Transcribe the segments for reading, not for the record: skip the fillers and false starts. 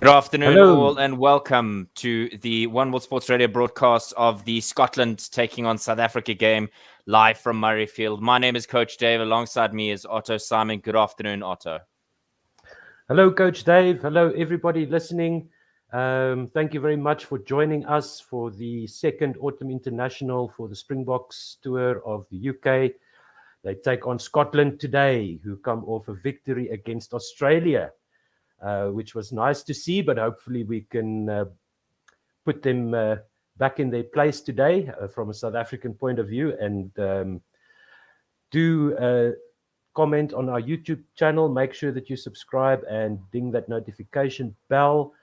Good afternoon, Hello. all, and welcome to the One World Sports Radio broadcast of the Scotland taking on South Africa game live from Murrayfield. My name is Coach Dave. Alongside me is Otto Simon. Good afternoon, Otto. Hello, Coach Dave. Hello, everybody listening. Thank you very much for joining us for the second Autumn International for the Springboks tour of the UK. They take on Scotland today, who come off a victory against Australia, which was nice to see, but hopefully we can put them back in their place today from a South African point of view and do comment on our YouTube channel. Make sure that you subscribe and ding that notification bell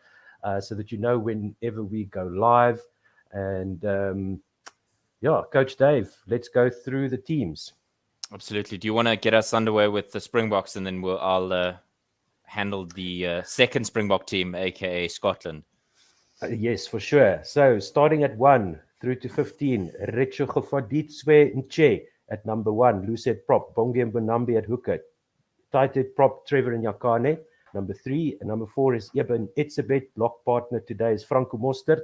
so that you know whenever we go live. And Coach Dave, let's go through the teams. Absolutely. Do you want to get us underway with the Springboks, and then I'll handle the second Springbok team, aka Scotland? Yes, for sure. So starting at 1 through to 15, Recho Gefaditswe Nche at number 1, Lucet prop, Bongi Mbonambi at hooker, tighthead prop, Trevor Nyakane. Number 3 and number 4 is Eben Etzebeth. Block partner today is Franco Mostert.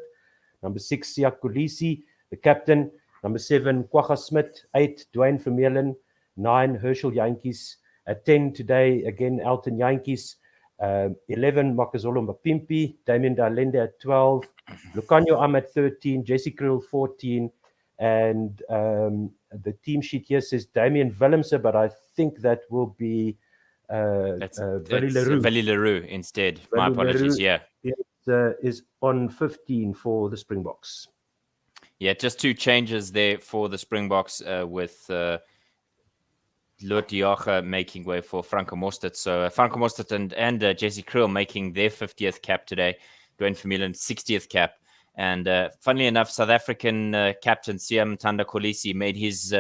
Number 6, Siak Kolisi, the captain. Number 7, Kwagga Smith. 8, Dwayne Vermeulen. 9, Herschel Jantjies. At 10 today, again, Elton Jantjies. 11, Makazolo Mapimpi. Damien Dalende at 12. Lucanio Am at 13. Jesse Kriel 14. And the team sheet here says Damien Willemse, but I think that will be That's Willie Leroux. Willie Leroux instead. My apologies. Leroux is on 15 for the Springboks. Yeah, just two changes there for the Springboks with Loet Diaga making way for Franco Mostert. So Franco Mostert and Jesse Kriel making their 50th cap today. Dwayne Vermeulen 60th cap. And funnily enough, South African captain Siam Tanda Kolisi made his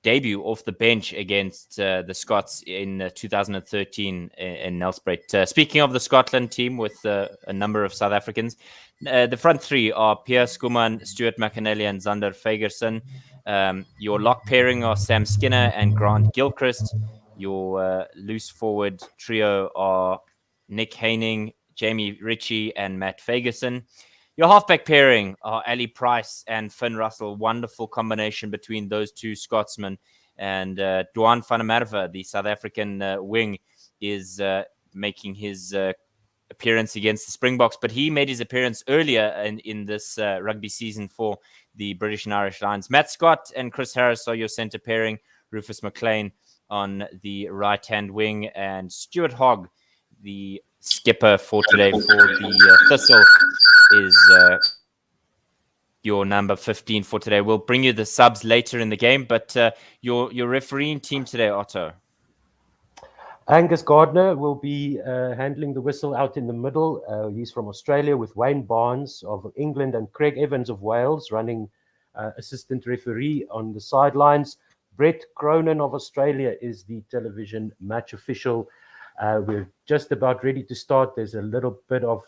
debut off the bench against the Scots in 2013 in Nelspruit. Speaking of the Scotland team with a number of South Africans, the front three are Pierre Skuman, Stuart McAnally, and Zander Fagerson. Your lock pairing are Sam Skinner and Grant Gilchrist. Your loose forward trio are Nick Haining, Jamie Ritchie, and Matt Fagerson. Your halfback pairing are Ali Price and Finn Russell. Wonderful combination between those two Scotsmen. And Duan van der Merwe, the South African wing, is making his appearance against the Springboks. But he made his appearance earlier in this rugby season for the British and Irish Lions. Matt Scott and Chris Harris are your centre pairing. Rufus McLean on the right-hand wing. And Stuart Hogg, the skipper for today for the Thistle, is your number 15 for today. We'll bring you the subs later in the game, but your refereeing team today, Otto. Angus Gardner will be handling the whistle out in the middle. He's from Australia, with Wayne Barnes of England and Craig Evans of Wales running assistant referee on the sidelines. Brett Cronin of Australia is the television match official. We're just about ready to start. There's a little bit of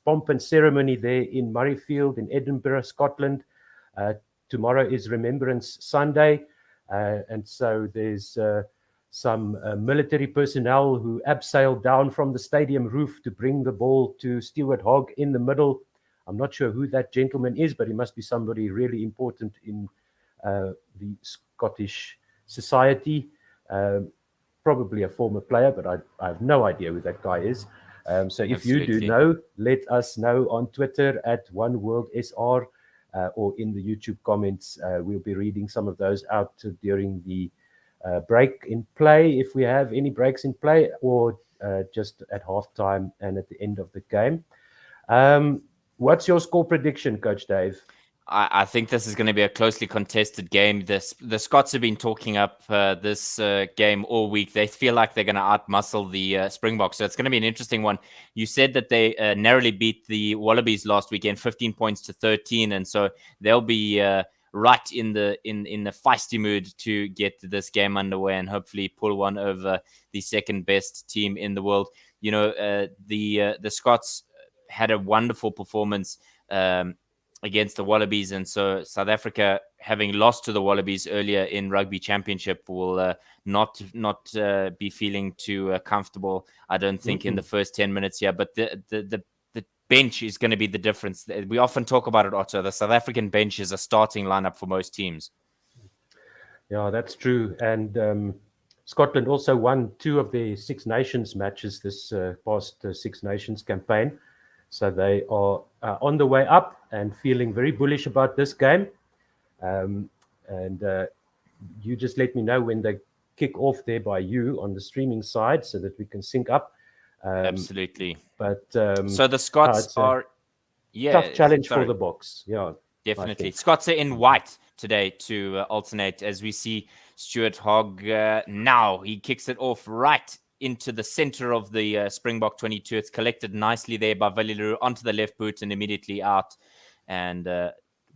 pomp and ceremony there in Murrayfield in Edinburgh, Scotland. Tomorrow is Remembrance Sunday, and so there's some military personnel who abseiled down from the stadium roof to bring the ball to Stuart Hogg in the middle. I'm not sure who that gentleman is, but he must be somebody really important in the Scottish society. Probably a former player, but I have no idea who that guy is. So if you do know, let us know on Twitter at OneWorldSR or in the YouTube comments. We'll be reading some of those out during the break in play, if we have any breaks in play, or just at halftime and at the end of the game. What's your score prediction, Coach Dave? I think this is going to be a closely contested game. The Scots have been talking up this game all week. They feel like they're going to outmuscle the Springboks, so it's going to be an interesting one. You said that they narrowly beat the Wallabies last weekend, 15 points to 13, and so they'll be right in the feisty mood to get this game underway and hopefully pull one over the second best team in the world. You know, the Scots had a wonderful performance against the Wallabies, and so South Africa, having lost to the Wallabies earlier in Rugby Championship, will not be feeling too comfortable, I don't think, in the first 10 minutes here. But the bench is going to be the difference. We often talk about it, Otto. The South African bench is a starting lineup for most teams. Yeah, that's true. And Scotland also won 2 of their Six Nations matches this past Six Nations campaign. So they are on the way up and feeling very bullish about this game. And you just let me know when they kick off there by you on the streaming side so that we can sync up. Absolutely. But so the Scots are tough challenge for the Boks. Yeah, definitely. Scots are in white today to alternate, as we see Stuart Hogg now. He kicks it off right into the center of the Springbok 22. It's collected nicely there by Valilu onto the left boot and immediately out. And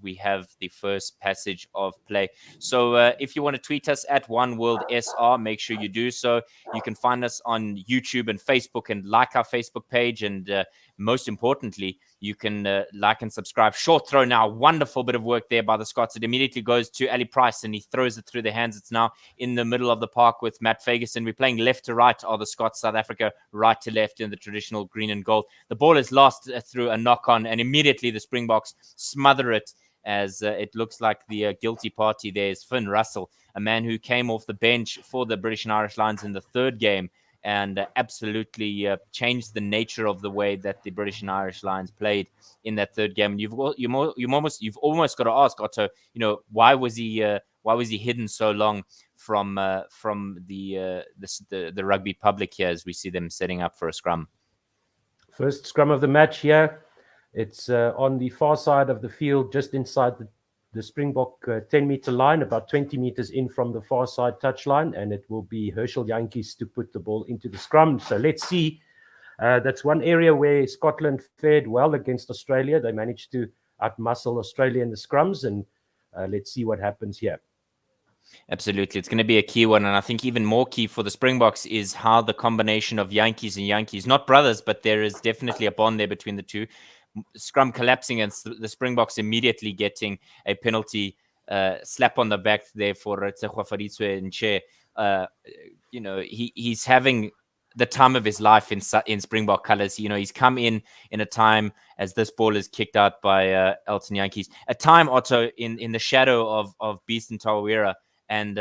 we have the first passage of play. So if you want to tweet us at OneWorldSR, make sure you do so. You can find us on YouTube and Facebook and like our Facebook page. And most importantly, you can like and subscribe. Short throw now. Wonderful bit of work there by the Scots. It immediately goes to Ali Price and he throws it through the hands. It's now in the middle of the park with Matt Fagerson. We're playing left to right are the Scots, South Africa right to left in the traditional green and gold. The ball is lost through a knock on and immediately the Springboks smother it, as it looks like the guilty party there is Finn Russell, a man who came off the bench for the British and Irish Lions in the third game and absolutely changed the nature of the way that the British and Irish Lions played in that third game. And you've almost got to ask, Otto, why was he hidden so long from the rugby public here as we see them setting up for a scrum? First scrum of the match here. It's on the far side of the field, just inside the Springbok 10-meter line, about 20 meters in from the far side touchline, and it will be Herschel Jantjies to put the ball into the scrum. So let's see. That's one area where Scotland fared well against Australia. They managed to outmuscle Australia in the scrums, and let's see what happens here. Absolutely. It's going to be a key one. And I think even more key for the Springboks is how the combination of Jantjies, not brothers, but there is definitely a bond there between the two. Scrum collapsing and the Springboks immediately getting a penalty slap on the back there for Tshegoa Faditswe Nche. He's having the time of his life in Springbok colours. He's come in a time as this ball is kicked out by Elton Jantjies. A time, Otto, in the shadow of Beast and Tawira. And,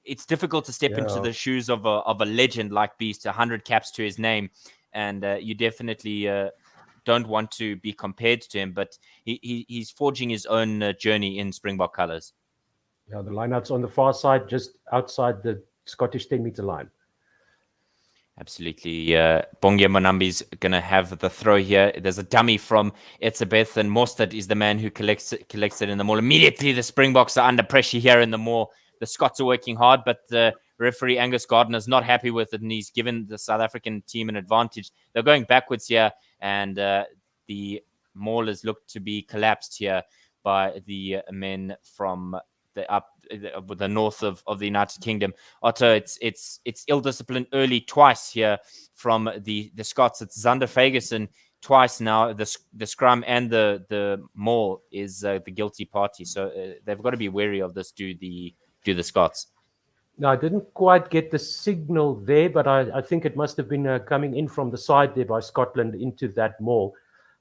it's difficult to step into the shoes of a legend like Beast, 100 caps to his name. And you definitely don't want to be compared to him, but he's forging his own journey in Springbok colours. Yeah, the lineout's on the far side, just outside the Scottish 10-meter line. Absolutely. Bongia Monambi's going to have the throw here. There's a dummy from Etzebeth, and Mostert is the man who collects it in the maul. Immediately, the Springboks are under pressure here in the maul. The Scots are working hard, but referee Angus Gardner's not happy with it, and he's given the South African team an advantage. They're going backwards here, and the maul is looked to be collapsed here by the men from the north of the United Kingdom. Otto, it's ill-disciplined early twice here from the Scots. It's Zander Fagerson twice now. The scrum and the maul is the guilty party, so they've got to be wary of this. Do the Scots? No, I didn't quite get the signal there, but I think it must have been coming in from the side there by Scotland into that maul,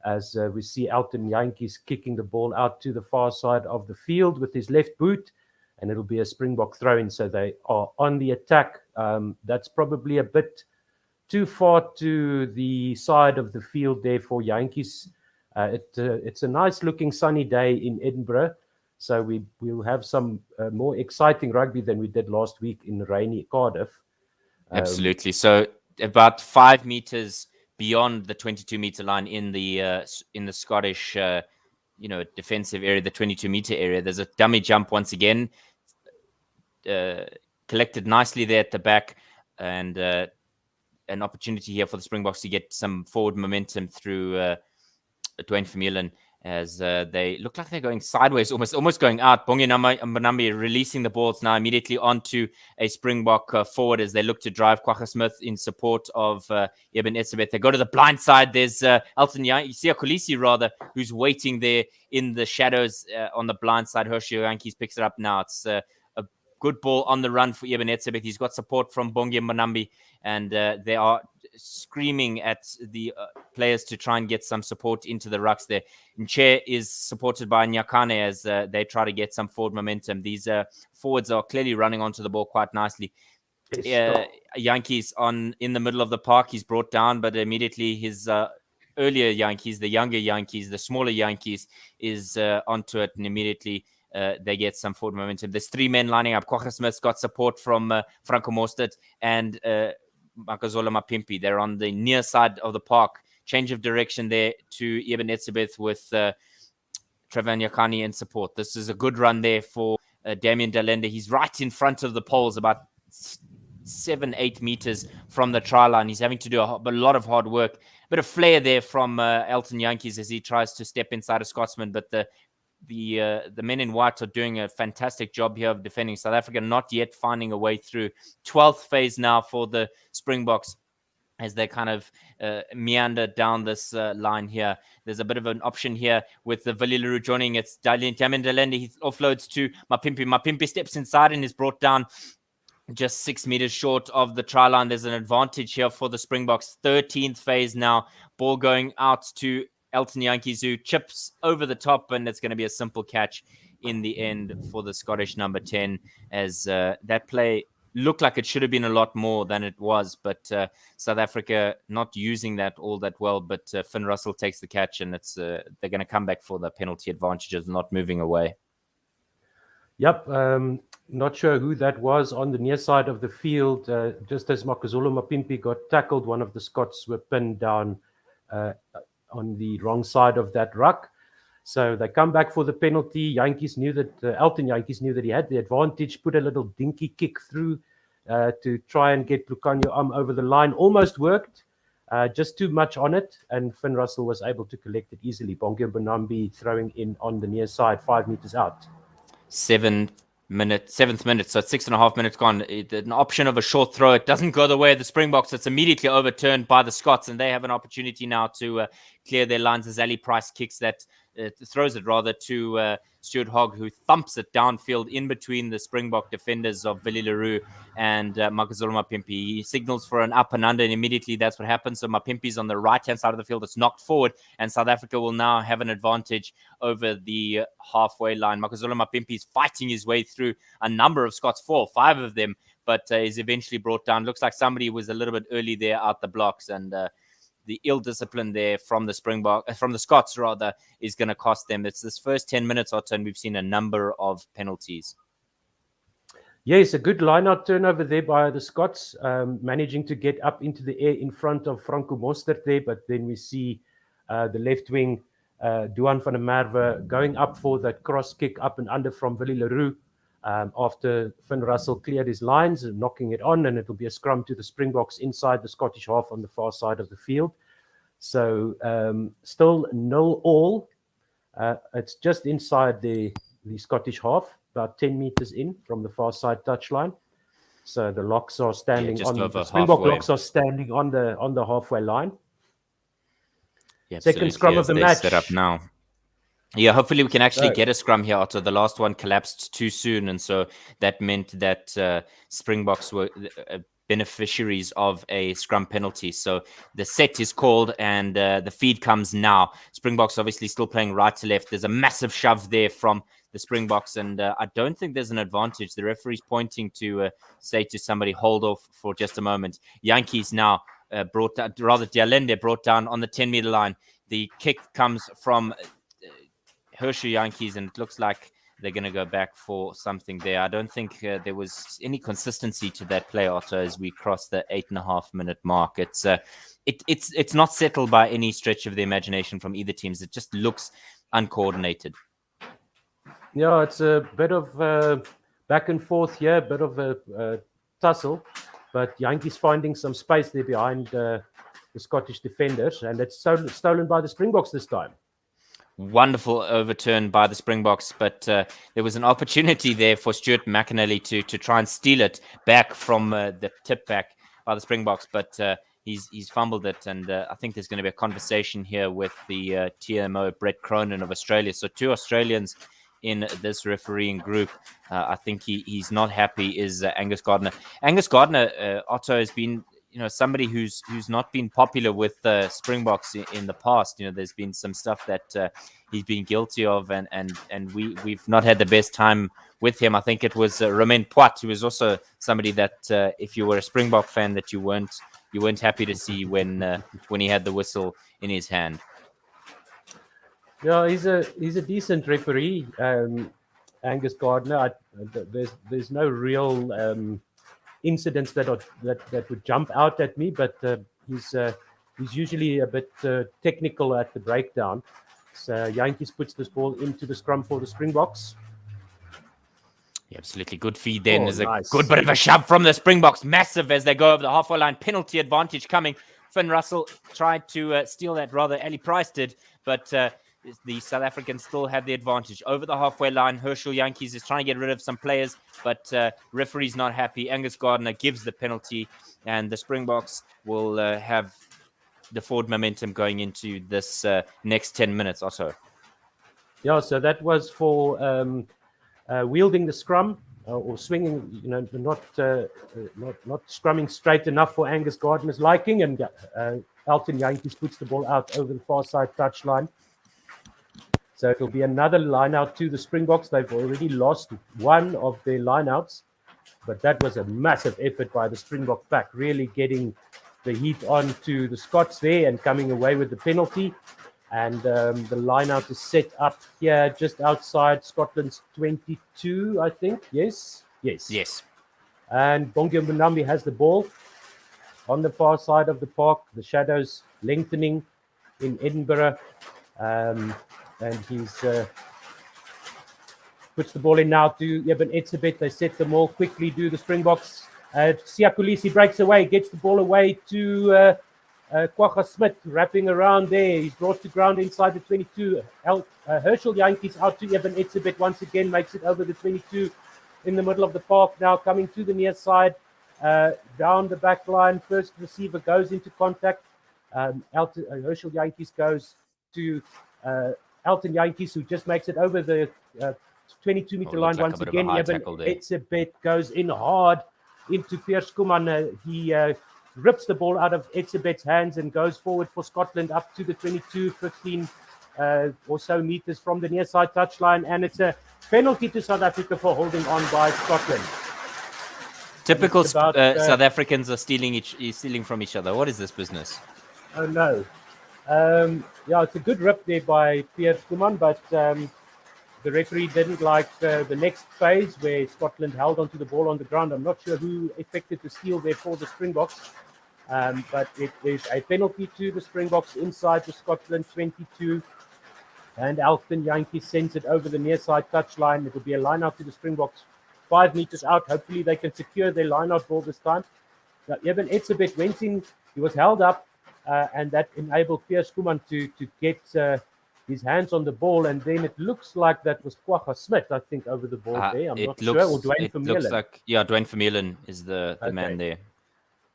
as we see Elton Jantjies kicking the ball out to the far side of the field with his left boot, and it'll be a Springbok throw-in, so they are on the attack. That's probably a bit too far to the side of the field there for Jantjies. It's a nice-looking sunny day in Edinburgh, so we'll have some more exciting rugby than we did last week in rainy Cardiff. Absolutely. So about 5 meters beyond the 22-meter line in the Scottish, defensive area, the 22-meter area, there's a dummy jump once again, collected nicely there at the back, and an opportunity here for the Springboks to get some forward momentum through Dwayne Vermeulen. as they look like they're going sideways, almost going out. Bongi Mbonambi releasing the balls now immediately onto a Springbok forward as they look to drive Kwagga Smith in support of Eben Etzebeth. They go to the blind side. There's Elton Sia Kolisi, rather, who's waiting there in the shadows on the blind side. Hershey Yankees picks it up now. It's a good ball on the run for Eben Etzebeth. He's got support from Bongi Mbonambi, and they are screaming at the players to try and get some support into the rucks there. Nche is supported by Nyakane as they try to get some forward momentum. These forwards are clearly running onto the ball quite nicely. Yankees in the middle of the park. He's brought down, but immediately his earlier Yankees, the younger Yankees, the smaller Yankees is onto it, and immediately they get some forward momentum. There's 3 men lining up. Kwagga Smith's got support from Franco Mostert and Makazola Mapimpi. They're on the near side of the park. Change of direction there to Eben Etzebeth with Trevor Nyakani in support. This is a good run there for Damian Dalende. He's right in front of the poles, about 7-8 meters from the try line. He's having to do a lot of hard work. A bit of flair there from Elton Yankees as he tries to step inside a Scotsman, but the men in white are doing a fantastic job here of defending South Africa, not yet finding a way through. 12th phase now for the Springboks as they kind of meander down this line here. There's a bit of an option here with the Willie Leroux joining. It's Damian Dalende. He offloads to Mapimpi. Mapimpi steps inside and is brought down just 6 meters short of the try line. There's an advantage here for the Springboks. 13th phase now. Ball going out to Elton Yankees, who chips over the top, and it's going to be a simple catch in the end for the Scottish number 10, as that play looked like it should have been a lot more than it was, but South Africa not using that all that well, but Finn Russell takes the catch, and it's they're going to come back for the penalty advantage of not moving away. Yep, not sure who that was on the near side of the field. Just as Makazolo Mapimpi got tackled, one of the Scots were pinned down on the wrong side of that ruck. So they come back for the penalty. Yankees knew that Elton Yankees knew that he had the advantage, put a little dinky kick through to try and get Lucanio over the line. Almost worked, just too much on it, and Finn Russell was able to collect it easily. Bongi Mbonambi throwing in on the near side, 5 meters out. 7th minute, so it's 6.5 minutes gone. An option of a short throw. It doesn't go the way of the Springboks. It's immediately overturned by the Scots, and they have an opportunity now to clear their lines as Ali Price kicks that, throws it rather to Stuart Hogg, who thumps it downfield in between the Springbok defenders of Willie Leroux and Makazolo Mapimpi. He signals for an up and under, and immediately that's what happens. So Mapimpi's on the right-hand side of the field. It's knocked forward, and South Africa will now have an advantage over the halfway line. Makazolo Mapimpi is fighting his way through a number of Scots, 4 or 5 of them, but is eventually brought down. Looks like somebody was a little bit early there out the blocks, and the ill discipline there from the Scots rather, is going to cost them. It's this first 10 minutes or so, and we've seen a number of penalties. Yes, a good line-out turnover there by the Scots, managing to get up into the air in front of Franco Mostert there, but then we see the left wing, Duan van der Merwe, going up for that cross kick up and under from Willie Leroux after Finn Russell cleared his lines and knocking it on, and it'll be a scrum to the Springboks inside the Scottish half on the far side of the field. So still 0-0. It's just inside the Scottish half, about 10 meters in from the far side touchline. So the locks are standing the Springbok locks are standing on the halfway line. Yeah, second scrum of the match. Set up now. Yeah, hopefully we can actually get a scrum here, Otto. The last one collapsed too soon, and so that meant that Springboks were beneficiaries of a scrum penalty. So the set is called, and the feed comes now. Springboks obviously still playing right to left. There's a massive shove there from the Springboks, and I don't think there's an advantage. The referee's pointing to say to somebody, hold off for just a moment. Yankees now Dalende brought down on the 10-meter line. The kick comes from Hershey Yankees, and it looks like they're going to go back for something there. I don't think there was any consistency to that play, Otto, as we cross the 8.5-minute mark. It's not settled by any stretch of the imagination from either teams. It just looks uncoordinated. Yeah, it's a bit of back and forth here, a bit of a tussle, but Yankees finding some space there behind the Scottish defenders, and it's stolen by the Springboks this time. wonderful overturn by the Springboks, but there was an opportunity there for Stuart McAnally to try and steal it back from the tip back by the Springboks, but he's fumbled it, and I think there's going to be a conversation here with the TMO Brett Cronin of Australia. So 2 Australians in this refereeing group. I think he's not happy is Angus Gardner. Angus Gardner, Otto, has been somebody who's not been popular with Springboks in the past. There's been some stuff that he's been guilty of, and we've not had the best time with him. I think it was Romain Poit, who was also somebody that if you were a Springbok fan, that you weren't happy to see when he had the whistle in his hand. Yeah, he's a decent referee, Angus Gardner. There's no real incidents that would jump out at me, but he's usually a bit technical at the breakdown. So Yankees puts this ball into the scrum for the Springboks. Yeah, absolutely good feed then. There's a good bit of a shove from the Springboks, massive as they go over the halfway line. Penalty advantage coming. Finn Russell tried to steal that, rather Ali Price did, but the South Africans still have the advantage over the halfway line. Herschel Yankees is trying to get rid of some players, but referee's not happy. Angus Gardner gives the penalty, and the Springboks will have the forward momentum going into this next 10 minutes or so. Yeah, so that was for wielding the scrum or swinging, not scrumming straight enough for Angus Gardner's liking, and Elton Yankees puts the ball out over the far side touchline. So it'll be another line out to the Springboks. They've already lost one of their lineouts, but that was a massive effort by the Springbok pack, really getting the heat on to the Scots there and coming away with the penalty. And the lineout is set up here just outside Scotland's 22, I think. Yes. And Bongi Mbonambi has the ball on the far side of the park. The shadows lengthening in Edinburgh. And he's puts the ball in now to Eben Etzebeth. They set them all quickly, do the Springboks. Siya Kolisi breaks away, gets the ball away to Kwagga Smith, wrapping around there. He's brought to ground inside the 22. Herschel Yankees out to Eben Etzebeth once again, makes it over the 22 in the middle of the park now, coming to the near side, down the back line. First receiver goes into contact. Herschel Yankees goes to Elton Yankees, who just makes it over the 22-meter line once again. Eben Etzebeth goes in hard into Piers Kuman. He rips the ball out of Etzebeth's hands and goes forward for Scotland up to the 22, 15 or so meters from the near side touchline. And it's a penalty to South Africa for holding on by Scotland. Typical South Africans are stealing from each other. What is this business? Oh, no. It's a good rip there by Piers Kuman, but the referee didn't like the next phase where Scotland held onto the ball on the ground. I'm not sure who effected the steal there for the Springboks, but it is a penalty to the Springboks inside the Scotland 22. And Elton Yankees sends it over the near side touchline. It will be a line out to the Springboks 5 meters out. Hopefully they can secure their line out ball this time. Now, Eben Etzebeth went in, he was held up, and that enabled Piers Kuman to get his hands on the ball, and then it looks like that was Kwagga Smith, I think, over the ball there. I'm not sure. Or Dwayne Vermeulen. Looks like, Dwayne Vermeulen is the man there.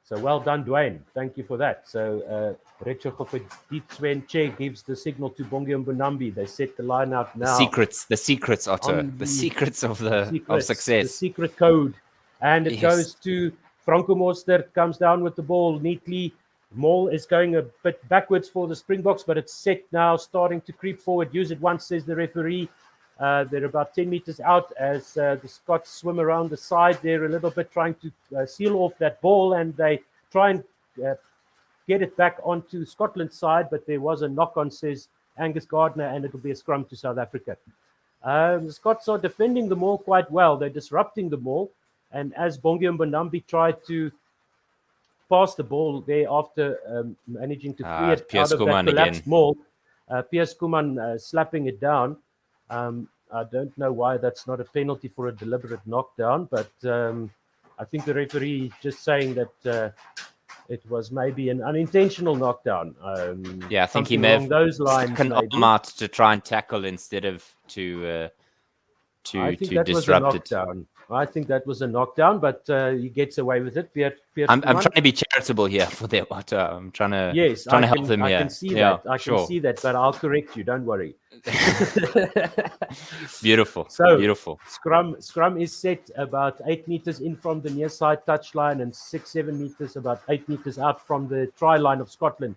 So well done, Dwayne. Thank you for that. So Retshego gives the signal to Bongi Mbonambi. They set the line out now. The secrets, Otto. The secrets of success. The secret code. And it goes to Franco Mostert, comes down with the ball neatly. Maul is going a bit backwards for the Springboks, but it's set now, starting to creep forward. Use it once, says the referee. They're about 10 meters out as the Scots swim around the side. They're a little bit trying to seal off that ball, and they try and get it back onto Scotland's side, but there was a knock-on, says Angus Gardner, and it'll be a scrum to South Africa. The Scots are defending the maul quite well. They're disrupting the maul, and as Bongi Mbonambi tried to pass the ball there after managing to free it out of that collapsed maul. Piers Kuman slapping it down. I don't know why that's not a penalty for a deliberate knockdown, but I think the referee just saying that it was maybe an unintentional knockdown. Yeah, I think he something may along have those lines, stuck an maybe. arm out to try and tackle instead of to I think that was a disrupt it. knockdown. I think that was a knockdown, but he gets away with it. I'm trying to be charitable here for them, Otto. I'm trying to help them here. I can see Yeah, that. I can see that, but I'll correct you. Don't worry. Beautiful. So beautiful. Scrum is set about 8 meters in from the near side touchline and 6-7 meters, about 8 meters out from the try line of Scotland.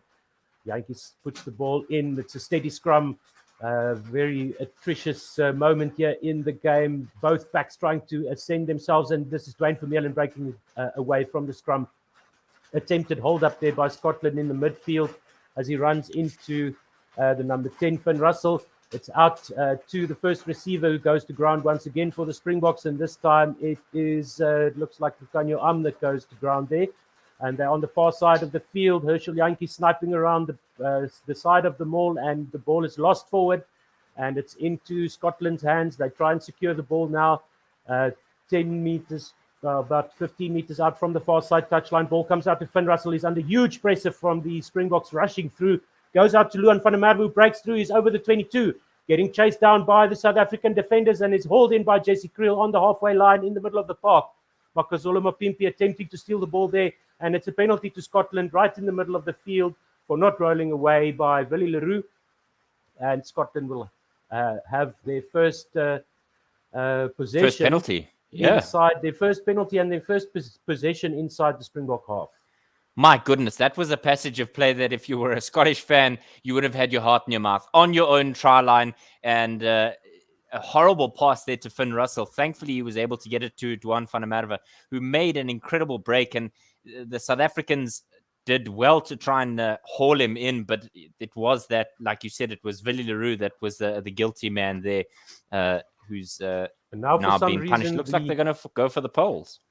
Yankees puts the ball in. It's a steady scrum. Very atrocious moment here in the game. Both backs trying to ascend themselves, and this is Dwayne Vermeulen breaking away from the scrum. Attempted hold up there by Scotland in the midfield as he runs into the number 10, Finn Russell. It's out to the first receiver, who goes to ground once again for the Springboks, and this time it looks like Lucanio that goes to ground there. And they're on the far side of the field. Herschel Yankee sniping around the side of the maul, and the ball is lost forward, and it's into Scotland's hands. They try and secure the ball now, 10 meters, about 15 meters out from the far side touchline. Ball comes out to Finn Russell. He's under huge pressure from the Springboks rushing through. Goes out to Luan van der Merwe, who breaks through. He's over the 22, getting chased down by the South African defenders, and is hauled in by Jesse Kriel on the halfway line in the middle of the park. Makazole Mapimpi attempting to steal the ball there, and it's a penalty to Scotland right in the middle of the field for not rolling away by Willie Leroux. And Scotland will have their first possession. First penalty. Yeah. Inside their first penalty and their first possession inside the Springbok half. My goodness, that was a passage of play that if you were a Scottish fan, you would have had your heart in your mouth on your own try line, and a horrible pass there to Finn Russell. Thankfully, he was able to get it to Duan van der Merwe, who made an incredible break, and the South Africans did well to try and haul him in, but it was that, like you said, it was Willie Leroux that was the guilty man there, who's now being punished. Looks like they're going to go for the poles.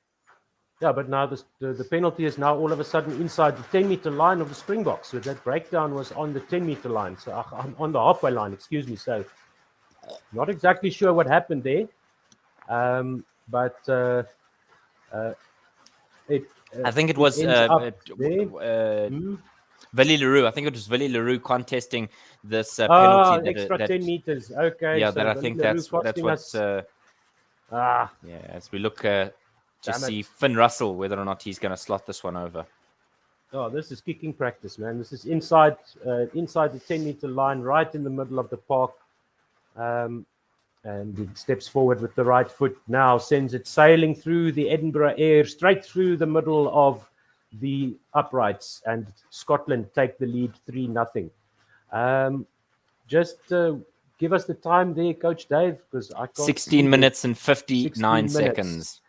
Yeah, but now the penalty is now all of a sudden inside the 10-meter line of the Springboks. So that breakdown was on the 10-meter line, so on the halfway line, excuse me. So not exactly sure what happened there, but I think it was Willie Leroux. I think it was Willie Leroux contesting this penalty. Extra 10 meters. Okay. Yeah, so that I think that's what's. As we look to see Finn Russell, whether or not he's going to slot this one over. Oh, this is kicking practice, man. This is inside the 10-meter line, right in the middle of the park. And he steps forward with the right foot now, sends it sailing through the Edinburgh air, straight through the middle of the uprights, and Scotland take the lead 3-0. Just give us the time there, Coach Dave, because I can't 16 minutes and 59 seconds.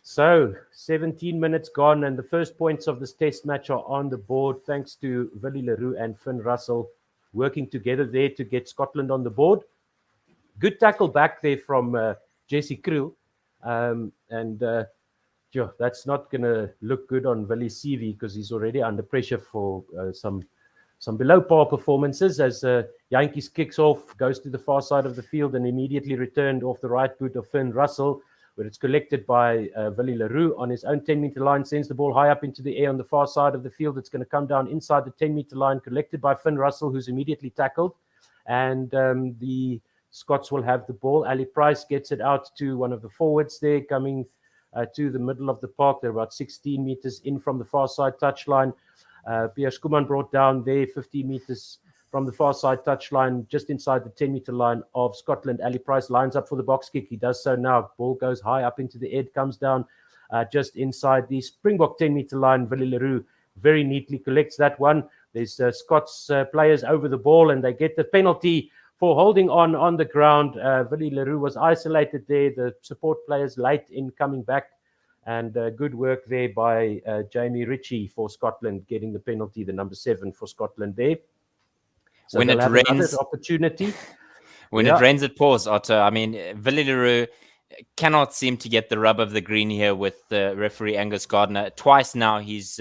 So 17 minutes gone, and the first points of this test match are on the board, thanks to Willie Leroux and Finn Russell working together there to get Scotland on the board. Good tackle back there from Jesse Kriel. That's not going to look good on Willie Seavey, because he's already under pressure for some below par performances, as Yankees kicks off, goes to the far side of the field, and immediately returned off the right boot of Finn Russell, where it's collected by Willie Leroux on his own 10-meter line, sends the ball high up into the air on the far side of the field. It's going to come down inside the 10-meter line, collected by Finn Russell, who's immediately tackled. And the Scots will have the ball. Ali Price gets it out to one of the forwards there, coming to the middle of the park. They're about 16 meters in from the far side touchline. Pierre Skuman brought down there 15 meters from the far side touchline, just inside the 10-meter line of Scotland. Ali Price lines up for the box kick. He does so now. Ball goes high up into the air, comes down just inside the Springbok 10-meter line. Willie Leroux very neatly collects that one. There's Scots players over the ball, and they get the penalty for holding on the ground. Willie Leroux was isolated there. The support players late in coming back, and good work there by Jamie Ritchie for Scotland, getting the penalty, the number 7 for Scotland there. So when it rains, opportunity. When it rains, it pours, Otto. I mean, Willie Leroux cannot seem to get the rub of the green here with referee Angus Gardner. Twice now he's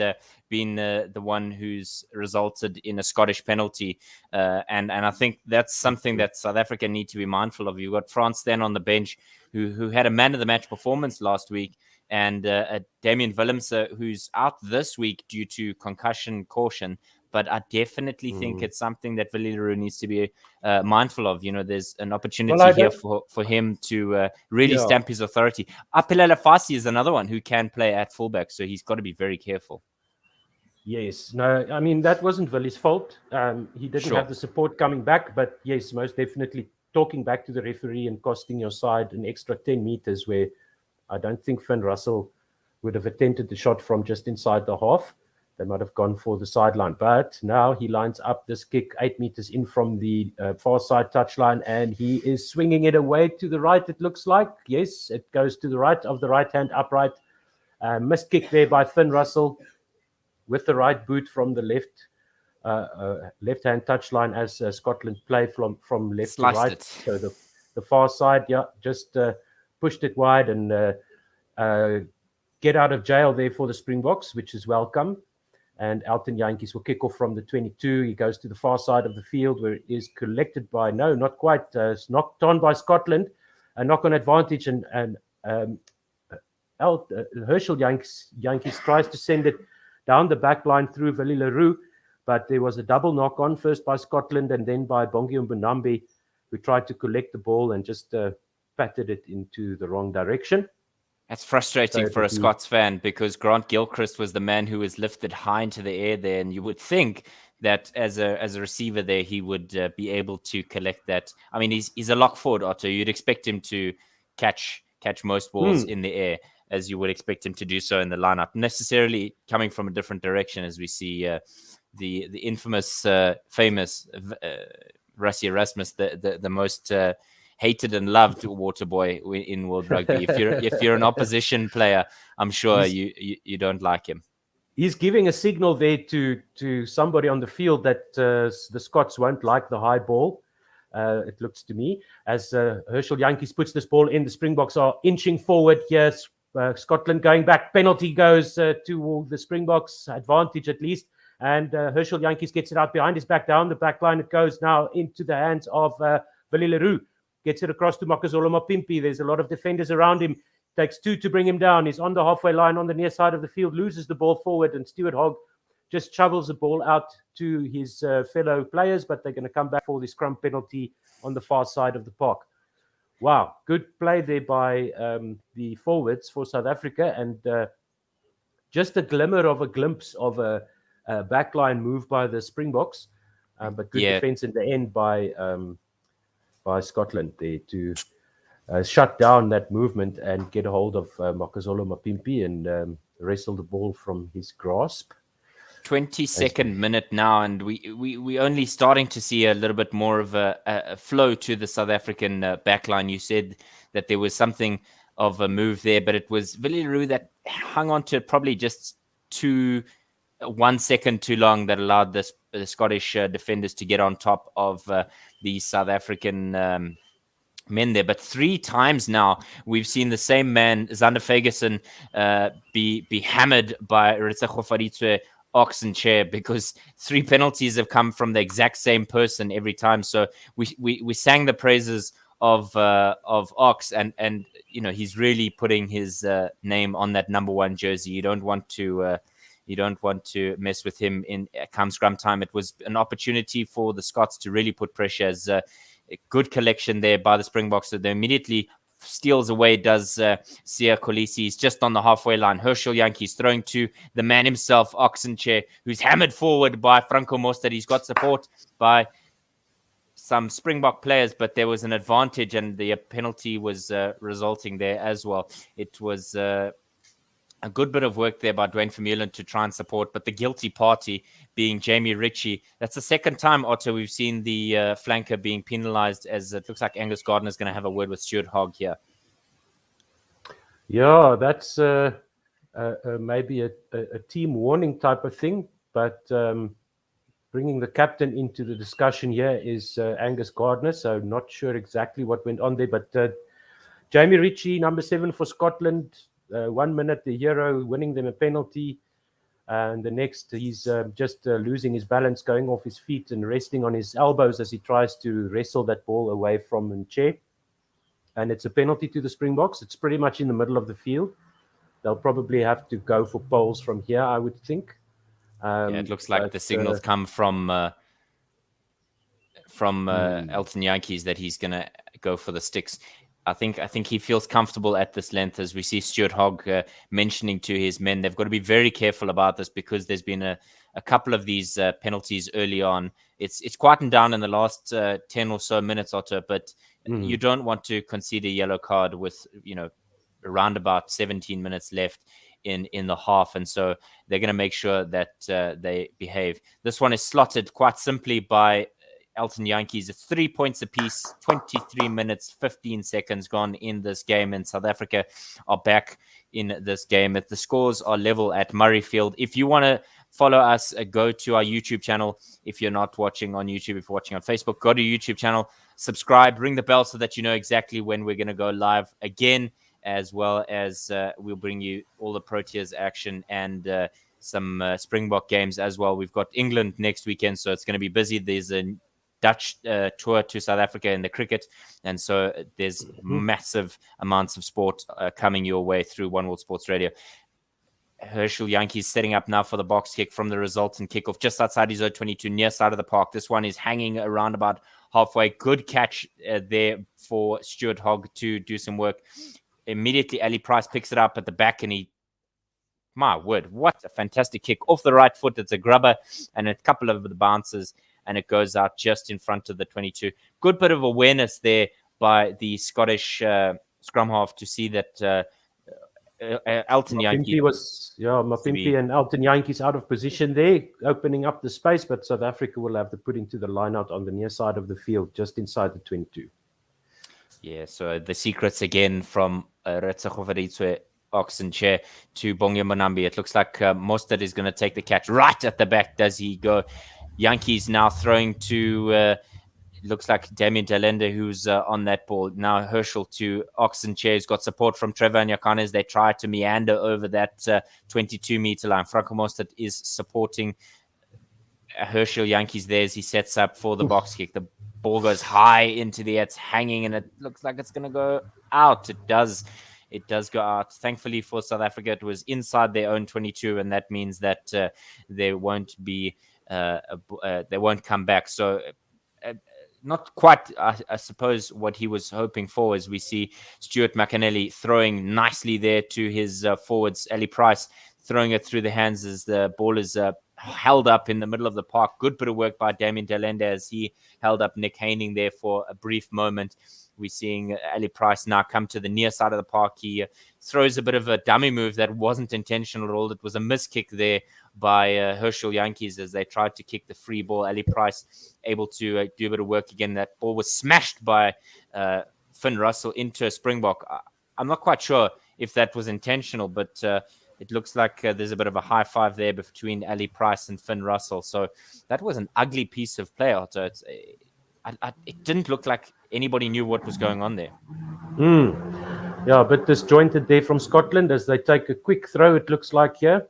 been the one who's resulted in a Scottish penalty. And I think that's something that South Africa need to be mindful of. You've got France then on the bench who had a man of the match performance last week, and Damien Willemse, who's out this week due to concussion caution. But I definitely think it's something that Willie Leroux needs to be mindful of. There's an opportunity here for him to really stamp his authority. Apelele Fasi is another one who can play at fullback, so he's got to be very careful. Yes, no, I mean, that wasn't Willie's fault. He didn't have the support coming back, but yes, most definitely talking back to the referee and costing your side an extra 10 meters where I don't think Finn Russell would have attempted the shot from just inside the half. They might have gone for the sideline, but now he lines up this kick 8 meters in from the far side touchline, and he is swinging it away to the right, it looks like. Yes, it goes to the right of the right-hand upright. Missed kick there by Finn Russell with the right boot from the left-hand touchline as Scotland play from left to right. So the far side, just pushed it wide and get out of jail there for the Springboks, which is welcome. And Elton Jantjies will kick off from the 22. He goes to the far side of the field where it is collected by, no, not quite. It's knocked on by Scotland. A knock-on advantage. And Herschel Jantjies tries to send it down the back line through Willie Leroux. But there was a double knock-on, first by Scotland and then by Bongi Mbonambi, who tried to collect the ball and just patted it into the wrong direction. That's frustrating for a Scots fan, because Grant Gilchrist was the man who was lifted high into the air there, and you would think that as a receiver there, he would be able to collect that. I mean, he's a lock forward, Otto. You'd expect him to catch most balls in the air, as you would expect him to do so in the lineup. Necessarily coming from a different direction, as we see the infamous, famous Rassie Erasmus, the most hated and loved water boy in World Rugby. If you're an opposition player, I'm sure you don't like him. He's giving a signal there to somebody on the field that the Scots won't like the high ball. It looks to me as Herschel Jantjies puts this ball in. The Springboks are inching forward. Yes, Scotland going back. Penalty goes to the Springboks, advantage at least. And Herschel Jantjies gets it out behind his back, down the back line. It goes now into the hands of Willie Leroux. Gets it across to Makazole Mapimpi. There's a lot of defenders around him. Takes two to bring him down. He's on the halfway line on the near side of the field, loses the ball forward, and Stuart Hogg just shovels the ball out to his fellow players, but they're going to come back for the scrum penalty on the far side of the park. Wow, good play there by the forwards for South Africa, and just a glimmer of a glimpse of a backline move by the Springboks, but good defense in the end by Scotland there to shut down that movement and get a hold of Makazole Mapimpi and wrestle the ball from his grasp. 22nd minute now, and we only starting to see a little bit more of a flow to the South African backline. You said that there was something of a move there, but it was Willie Leroux that hung on to it probably just 1 second too long, that allowed the Scottish defenders to get on top of the South African men there. But 3 times now we've seen the same man, Zander Fagerson, be hammered by Ritsago Faritse Oxen chair, because 3 penalties have come from the exact same person every time. So we sang the praises of Ox, and he's really putting his name on that number 1 jersey. You don't want to mess with him in come scrum time. It was an opportunity for the Scots to really put pressure, as a good collection there by the Springboks. So they immediately steals away, does Sia Kolisi. He's just on the halfway line. Herschel Jantjies throwing to the man himself, Oxenchair, who's hammered forward by Franco Mostert. He's got support by some Springbok players, but there was an advantage, and the penalty was resulting there as well. It was a good bit of work there by Dwayne Vermeulen to try and support, but the guilty party being Jamie Ritchie. That's the second time, Otto, we've seen the flanker being penalized, as it looks like Angus Gardner is going to have a word with Stuart Hogg here. Yeah, that's maybe a team warning type of thing, but bringing the captain into the discussion here is Angus Gardner, so not sure exactly what went on there, but Jamie Ritchie, number 7 for Scotland, 1 minute, the hero, winning them a penalty. And the next, he's just losing his balance, going off his feet and resting on his elbows as he tries to wrestle that ball away from Nche. And it's a penalty to the Springboks. It's pretty much in the middle of the field. They'll probably have to go for poles from here, I would think. It looks like the signals come from Elton Yankees that he's going to go for the sticks. I think he feels comfortable at this length, as we see Stuart Hogg mentioning to his men. They've got to be very careful about this because there's been a couple of these penalties early on. It's quietened down in the last 10 or so minutes, Otto, but you don't want to concede a yellow card with, around about 17 minutes left in the half. And so they're going to make sure that they behave. This one is slotted quite simply by Elton Yankees, 3 points apiece, 23 minutes, 15 seconds gone in this game, and South Africa are back in this game. The scores are level at Murrayfield. If you want to follow us, go to our YouTube channel. If you're not watching on YouTube, if you're watching on Facebook, go to YouTube channel, subscribe, ring the bell so that you know exactly when we're going to go live again, as well as we'll bring you all the Proteas action and some Springbok games as well. We've got England next weekend, so it's going to be busy. There's a Dutch tour to South Africa in the cricket, and so there's massive amounts of sport coming your way through One World Sports Radio. Herschel Yankees setting up now for the box kick from the resultant kickoff just outside his 22 near side of the park. This one is hanging around about halfway. Good catch there for Stuart Hogg to do some work. Immediately Ali Price picks it up at the back, and my word, what a fantastic kick off the right foot. It's a grubber and a couple of the bounces, and it goes out just in front of the 22. Good bit of awareness there by the Scottish scrum half to see that Elton Yankees Mapimpi and Elton Yankees out of position there, opening up the space, but South Africa will have to put into the line out on the near side of the field, just inside the 22. Yeah, so the secrets again from Retsagovaritwe Oxen chair to Bonge Monambi. It looks like Mostert is going to take the catch right at the back. Does he go? Yankees now throwing to, it looks like Damien Delende, who's on that ball. Now Herschel to Oxenchair, who's got support from Trevor Nyakane as they try to meander over that 22-meter line. Franco Mostert is supporting Herschel Yankees there as he sets up for the box kick. The ball goes high into the air. It's hanging, and it looks like it's going to go out. It does go out. Thankfully for South Africa, it was inside their own 22, and that means that there won't be they won't come back. So not quite, I suppose, what he was hoping for, as we see Stuart McAnally throwing nicely there to his forwards. Ali Price throwing it through the hands as the ball is held up in the middle of the park. Good bit of work by Damien Delende as he held up Nick Haining there for a brief moment. We're seeing Ali Price now come to the near side of the park. He throws a bit of a dummy move that wasn't intentional at all. It was a miss kick there by Herschel Yankees as they tried to kick the free ball. Ali Price able to do a bit of work again. That ball was smashed by Finn Russell into a Springbok. I'm not quite sure if that was intentional, but it looks like there's a bit of a high five there between Ali Price and Finn Russell. So that was an ugly piece of play, Otto. It didn't look like anybody knew what was going on there. Yeah, a bit disjointed there from Scotland as they take a quick throw, it looks like here.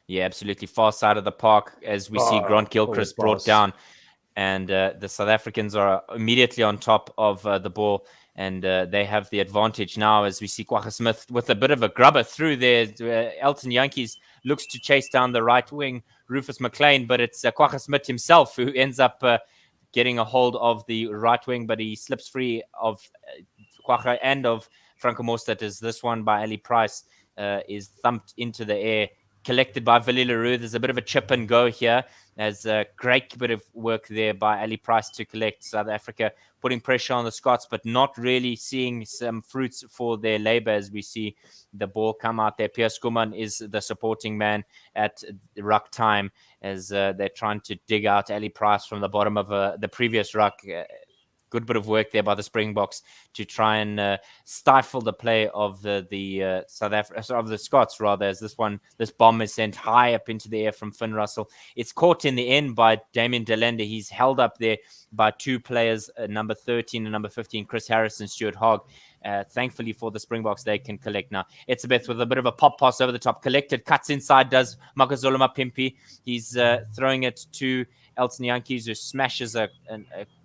Yeah, absolutely. Far side of the park as we see Grant Gilchrist brought down. And the South Africans are immediately on top of the ball. And they have the advantage now as we see Kwagga Smith with a bit of a grubber through there. Elton Yankees looks to chase down the right wing, Rufus McLean, but it's Kwagga Smith himself who ends up getting a hold of the right wing, but he slips free of Kwagga and of Franco Mostert as this one by Ali Price is thumped into the air, collected by Willie Leroux. There's a bit of a chip and go here as a great bit of work there by Ali Price to collect. South Africa putting pressure on the Scots, but not really seeing some fruits for their labor as we see the ball come out there. Pierre Skuman is the supporting man at ruck time as they're trying to dig out Ali Price from the bottom of the previous ruck. Good bit of work there by the Springboks to try and stifle the play of the South Africa, of the Scots rather, as this bomb is sent high up into the air from Finn Russell. It's caught in the end by Damien Delende. He's held up there by two players, number 13 and number 15, Chris Harris and Stuart Hogg. Thankfully for the Springboks, they can collect now. Etzebeth with a bit of a pop pass over the top, collected, cuts inside, does Makazole Mapimpi. He's throwing it to Elton Yankees, who smashes a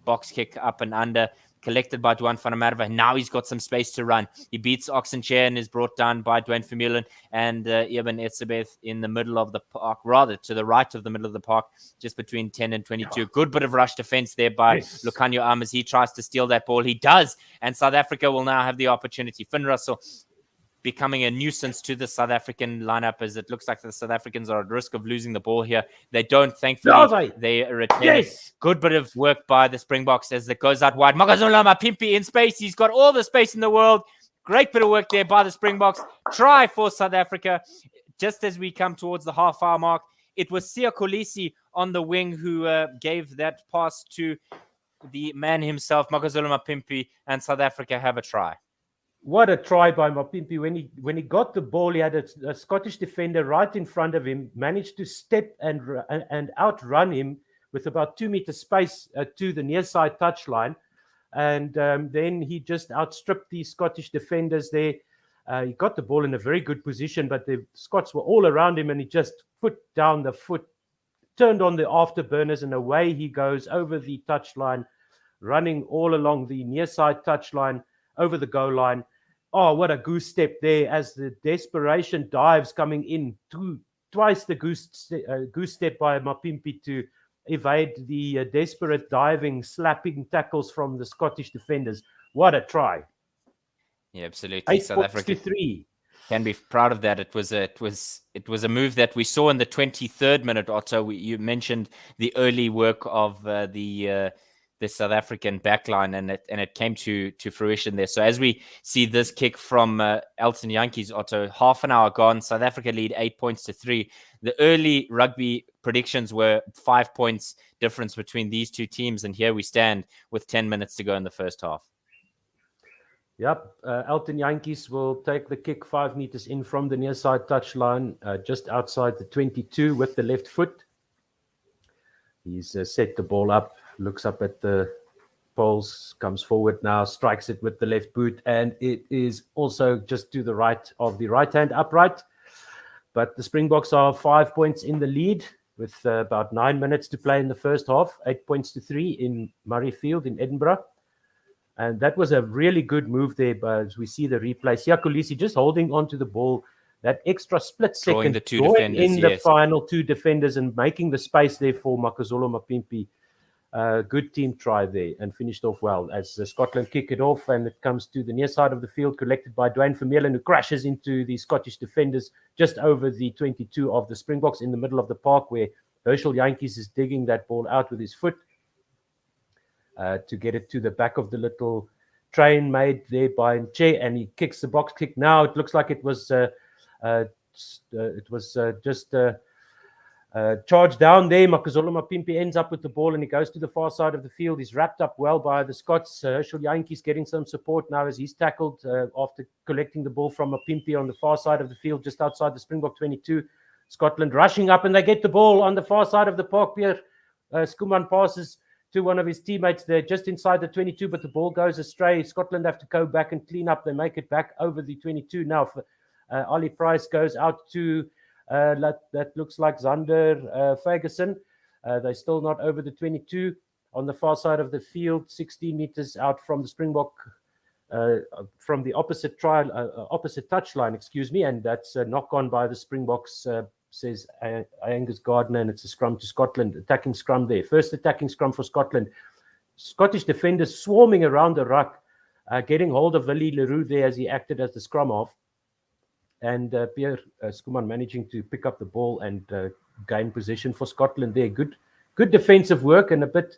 box kick up and under, collected by Dwan van der Merwe. Now he's got some space to run. He beats Oxenchair and is brought down by Dwayne Vermeulen and Eben Etzebeth in the middle of the park, rather to the right of the middle of the park, just between 10 and 22. Good bit of rush defense there by Lucanio Am as he tries to steal that ball. He does, and South Africa will now have the opportunity. Finn Russell becoming a nuisance to the South African lineup, as it looks like the South Africans are at risk of losing the ball here. They don't, thankfully. They retain it. Good bit of work by the Springboks as it goes out wide. Makazole Mapimpi in space. He's got all the space in the world. Great bit of work there by the Springboks. Try for South Africa. Just as we come towards the half-hour mark, it was Siya Kolisi on the wing who gave that pass to the man himself, Makazole Mapimpi, and South Africa have a try. What a try by Mapimpi. When he got the ball, he had a Scottish defender right in front of him, managed to step and outrun him with about 2 meters space to the near side touchline. And then he just outstripped the Scottish defenders there. He got the ball in a very good position, but the Scots were all around him, and he just put down the foot, turned on the afterburners, and away he goes over the touchline, running all along the near side touchline, over the goal line. Oh, what a goose step there as the desperation dives coming in. Twice the goose step by Mapimpi to evade the desperate diving, slapping tackles from the Scottish defenders. What a try. Yeah, absolutely. South Africa 3 can be proud of that. It was a move that we saw in the 23rd minute, Otto. You mentioned the early work of the South African backline, and it came to fruition there. So as we see this kick from Elton Yankees, Otto, half an hour gone, South Africa lead 8 points to 3. The early rugby predictions were 5 points difference between these two teams, and here we stand with 10 minutes to go in the first half. Yep, Elton Yankees will take the kick 5 meters in from the near side touchline, just outside the 22 with the left foot. He's set the ball up, looks up at the poles, comes forward now, strikes it with the left boot, and it is also just to the right of the right hand upright. But the Springboks are 5 points in the lead with about 9 minutes to play in the first half, 8 points to 3 in Murrayfield in Edinburgh. And that was a really good move there, but as we see the replay, Siya Kolisi just holding onto the ball, that extra split second, drawing in the final two defenders and making the space there for Makazole Mapimpi. Good team try there and finished off well as Scotland kick it off, and it comes to the near side of the field, collected by Dwayne Vermeulen, who crashes into the Scottish defenders just over the 22 of the Springboks in the middle of the park, where Herschel Jantjies is digging that ball out with his foot to get it to the back of the little train made there by Che, and he kicks the box kick. Now it looks like it was just charged down there. Makazole Mapimpi ends up with the ball, and he goes to the far side of the field. He's wrapped up well by the Scots. Herschel Jantjies getting some support now as he's tackled after collecting the ball from Mapimpi on the far side of the field, just outside the Springbok 22. Scotland rushing up, and they get the ball on the far side of the park. Pierre Schoeman passes to one of his teammates there just inside the 22, but the ball goes astray. Scotland have to go back and clean up. They make it back over the 22 now. Ollie Price goes out to that looks like Zander Ferguson. They're still not over the 22 on the far side of the field, 16 meters out from the Springbok, from the opposite touchline, excuse me, and that's a knock on by the Springboks, says Angus Gardner, and it's a scrum to Scotland, attacking scrum there. First attacking scrum for Scotland. Scottish defenders swarming around the ruck, getting hold of Willie Leroux there as he acted as the scrum half. And Pierre Schoeman managing to pick up the ball and gain possession for Scotland there. Good defensive work, and a bit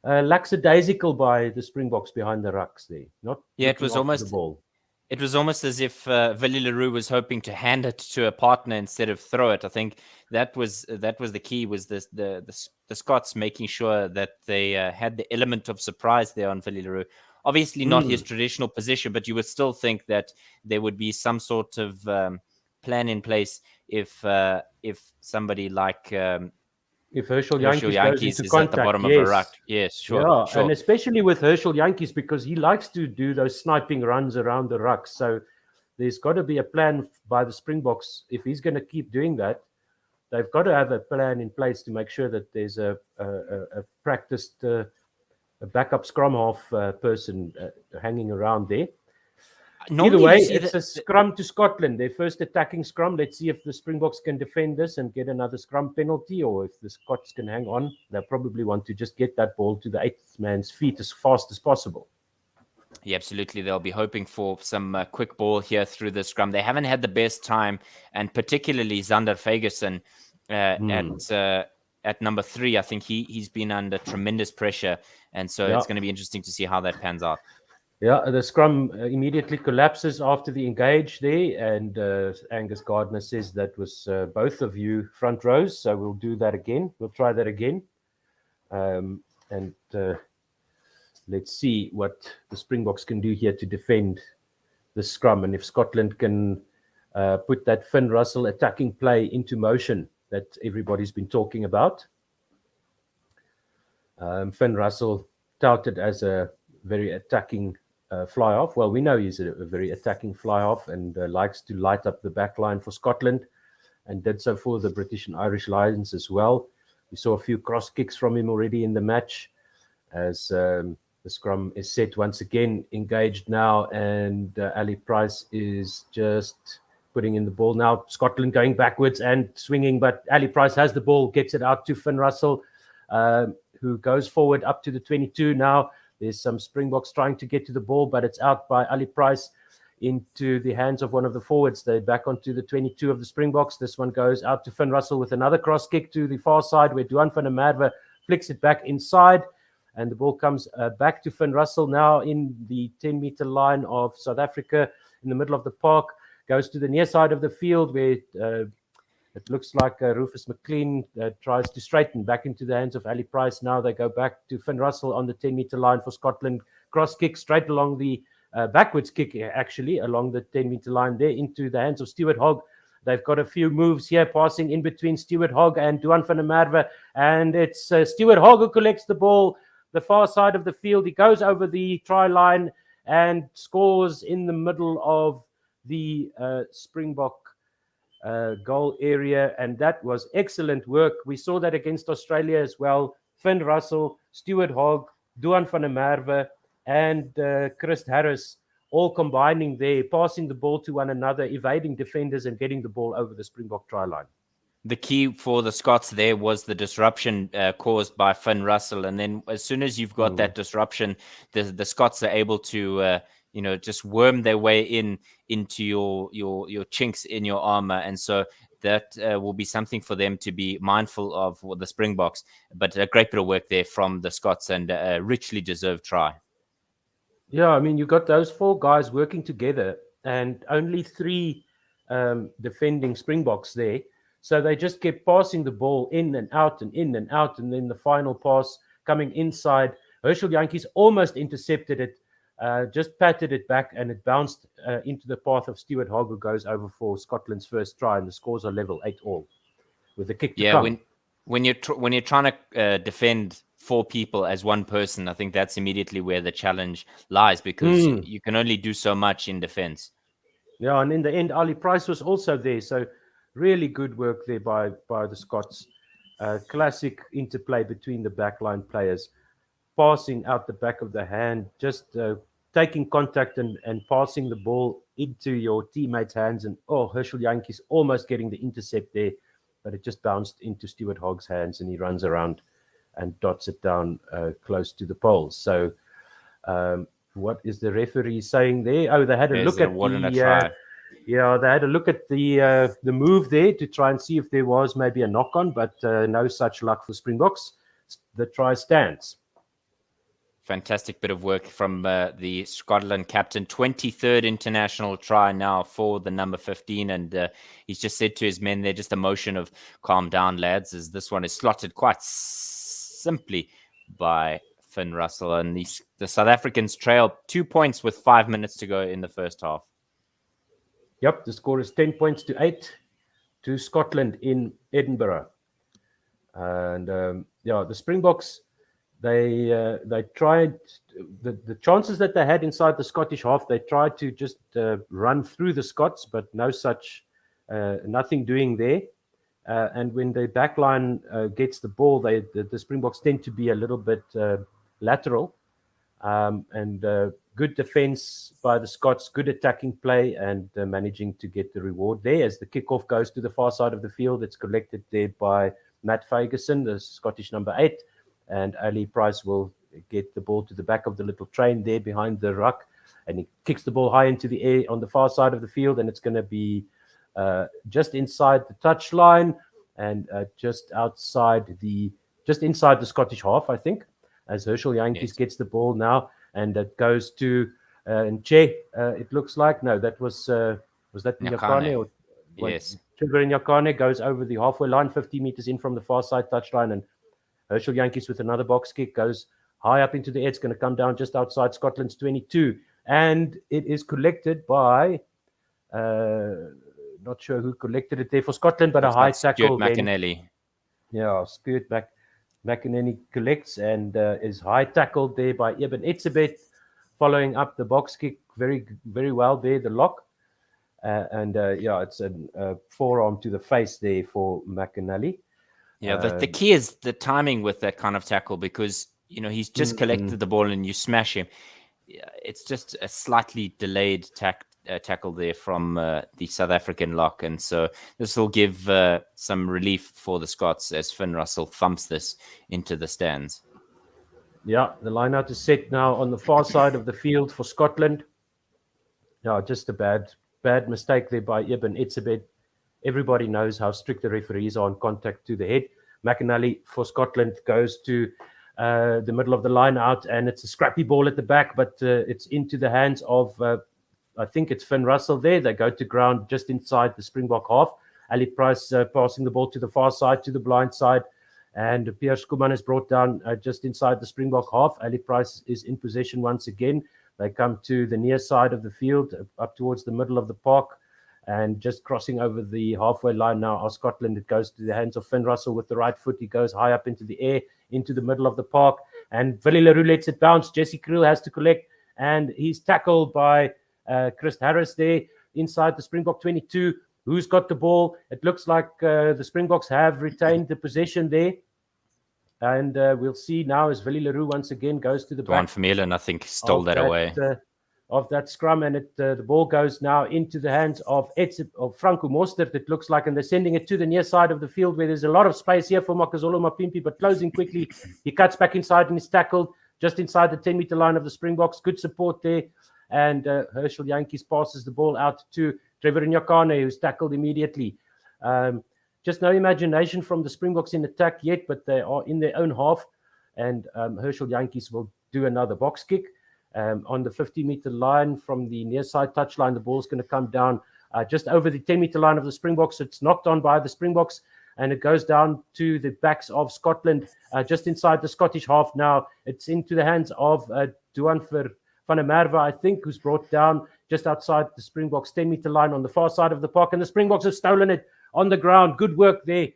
lackadaisical by the Springboks behind the rucks there. It was almost the ball. It was almost as if Willie Leroux was hoping to hand it to a partner instead of throw it. I think that was the key, was the Scots making sure that they had the element of surprise there on Willie Leroux. Obviously not his traditional position, but you would still think that there would be some sort of plan in place if somebody like If Herschel Herschel Jantjies goes Jantjies into is at the contact, bottom of a yes. ruck. Yes, sure. Yeah, sure. and especially with Herschel Jantjies, because he likes to do those sniping runs around the ruck. So there's got to be a plan by the Springboks. If he's going to keep doing that, they've got to have a plan in place to make sure that there's a practiced a backup scrum half person hanging around there. Either way, it's a scrum to Scotland, their first attacking scrum. Let's see if the Springboks can defend this and get another scrum penalty, or if the Scots can hang on. They'll probably want to just get that ball to the eighth man's feet as fast as possible. Yeah, absolutely. They'll be hoping for some quick ball here through the scrum. They haven't had the best time, and particularly Zander Fagerson at number 3. I think he's been under tremendous pressure, and so it's going to be interesting to see how that pans out. Yeah, the scrum immediately collapses after the engage there, and Angus Gardner says that was both of you front rows, so we'll do that again. We'll try that again. And let's see what the Springboks can do here to defend the scrum, and if Scotland can put that Finn Russell attacking play into motion that everybody's been talking about. Finn Russell touted as a very attacking fly-off. Well, we know he's a very attacking fly-off and likes to light up the back line for Scotland, and did so for the British and Irish Lions as well. We saw a few cross kicks from him already in the match, as the scrum is set once again, engaged now, and Ali Price is just putting in the ball now. Scotland going backwards and swinging, but Ali Price has the ball, gets it out to Finn Russell, who goes forward up to the 22 now. There's some Springboks trying to get to the ball, but it's out by Ali Price into the hands of one of the forwards. They're back onto the 22 of the Springboks. This one goes out to Finn Russell with another cross kick to the far side, where Duan van der Merwe flicks it back inside, and the ball comes back to Finn Russell now in the 10-meter line of South Africa in the middle of the park. Goes to the near side of the field, where it looks like Rufus McLean tries to straighten back into the hands of Ali Price. Now they go back to Finn Russell on the 10-meter line for Scotland. Cross kick straight along the backwards kick, actually, along the 10-meter line there into the hands of Stuart Hogg. They've got a few moves here, passing in between Stuart Hogg and Duan van der Merwe. And it's Stuart Hogg who collects the ball, the far side of the field. He goes over the try line and scores in the middle of the Springbok goal area, and that was excellent work. We saw that against Australia as well. Finn Russell, Stuart Hogg, Duan van der Merwe, and Chris Harris all combining there, passing the ball to one another, evading defenders and getting the ball over the Springbok try line. The key for the Scots there was the disruption caused by Finn Russell, and then as soon as you've got that disruption, the Scots are able to just worm their way into your chinks in your armor, and so that will be something for them to be mindful of for the Springboks. But a great bit of work there from the Scots, and a richly deserved try. Yeah, I mean, you got those 4 guys working together, and only 3 defending Springboks there. So they just kept passing the ball in and out and in and out, and then the final pass coming inside. Herschel Jantjies almost intercepted it, just patted it back, and it bounced into the path of Stuart Hogg, who goes over for Scotland's first try, and the scores are level 8-all with the kick to come. When you're trying to defend 4 people as one person, I think that's immediately where the challenge lies, because you can only do so much in defense. Yeah, and in the end, Ali Price was also there, so really good work there by the Scots. Classic interplay between the backline players, passing out the back of the hand, just taking contact and passing the ball into your teammates' hands. And Herschel Jantjies almost getting the intercept there, but it just bounced into Stuart Hogg's hands, and he runs around and dots it down close to the poles. So what is the referee saying there? Oh, they had a look at they had a look at the move there to try and see if there was maybe a knock-on, but no such luck for Springboks. The try stands. Fantastic bit of work from the Scotland captain. 23rd international try now for the number 15. And he's just said to his men, they're just a motion of calm down, lads, as this one is slotted quite simply by Finn Russell. And the South Africans trail 2 points with 5 minutes to go in the first half. Yep, the score is 10 points to 8 to Scotland in Edinburgh. And the Springboks, they tried the chances that they had inside the Scottish half. They tried to just run through the Scots, but nothing doing there. And when the backline gets the ball, the Springboks tend to be a little bit lateral. And good defense by the Scots, good attacking play, and managing to get the reward there. As the kickoff goes to the far side of the field, it's collected there by Matt Ferguson, the Scottish number 8, and Ali Price will get the ball to the back of the little train there behind the ruck, and he kicks the ball high into the air on the far side of the field, and it's going to be just inside the touchline and just inside the Scottish half, I think, as Herschel Jantjies gets the ball now, and it goes to Nche, it looks like. No, that was that Nyakane? Yes. Trevor Nyakane goes over the halfway line, 50 meters in from the far side touchline, and Herschel Jantjies with another box kick goes high up into the air. It's going to come down just outside Scotland's 22, and it is collected by not sure who collected it there for Scotland, but a high tackle. McAnally. Yeah, Stuart McAnally collects and is high tackled there by Eben Etzebeth, following up the box kick very, very well there, the lock. It's a forearm to the face there for McAnally. Yeah, the key is the timing with that kind of tackle, because, he's just collected the ball and you smash him. It's just a slightly delayed tackle there from the South African lock. And so this will give some relief for the Scots as Finn Russell thumps this into the stands. Yeah, the line-out is set now on the far side of the field for Scotland. Yeah, just a bad mistake there by Eben Etzebeth. Everybody knows how strict the referees are on contact to the head. McAnally for Scotland goes to the middle of the line out, and it's a scrappy ball at the back, but it's into the hands of, I think it's Finn Russell there. They go to ground just inside the Springbok half. Ali Price passing the ball to the far side, to the blind side, and Pierre Skuman is brought down just inside the Springbok half. Ali Price is in possession once again. They come to the near side of the field, up towards the middle of the park, and just crossing over the halfway line now are Scotland. It goes to the hands of Finn Russell with the right foot. He goes high up into the air, into the middle of the park, and Willie Leroux lets it bounce. Jesse Kriel has to collect, and he's tackled by Chris Harris there inside the Springbok 22. Who's got the ball? It looks like the Springboks have retained the possession there. And we'll see now as Willie Leroux once again goes to the back. Van Vermeulen, I think, stole that away. Of that scrum, and the ball goes now into the hands of Franco Mostert, it looks like, and they're sending it to the near side of the field where there's a lot of space here for Makazole Mapimpi, but closing quickly. He cuts back inside and is tackled just inside the 10-meter line of the Springboks. Good support there. And Herschel Jantjies passes the ball out to Trevor Nyakane, who's tackled immediately. Just no imagination from the Springboks in attack yet, but they are in their own half. And Herschel Jantjies will do another box kick. On the 50-meter line from the near side touchline, the ball's going to come down just over the 10-meter line of the Springboks. It's knocked on by the Springboks, and it goes down to the backs of Scotland, just inside the Scottish half now. It's into the hands of Duan van der Merwe, I think, who's brought down just outside the Springboks 10-meter line on the far side of the park, and the Springboks have stolen it on the ground. Good work there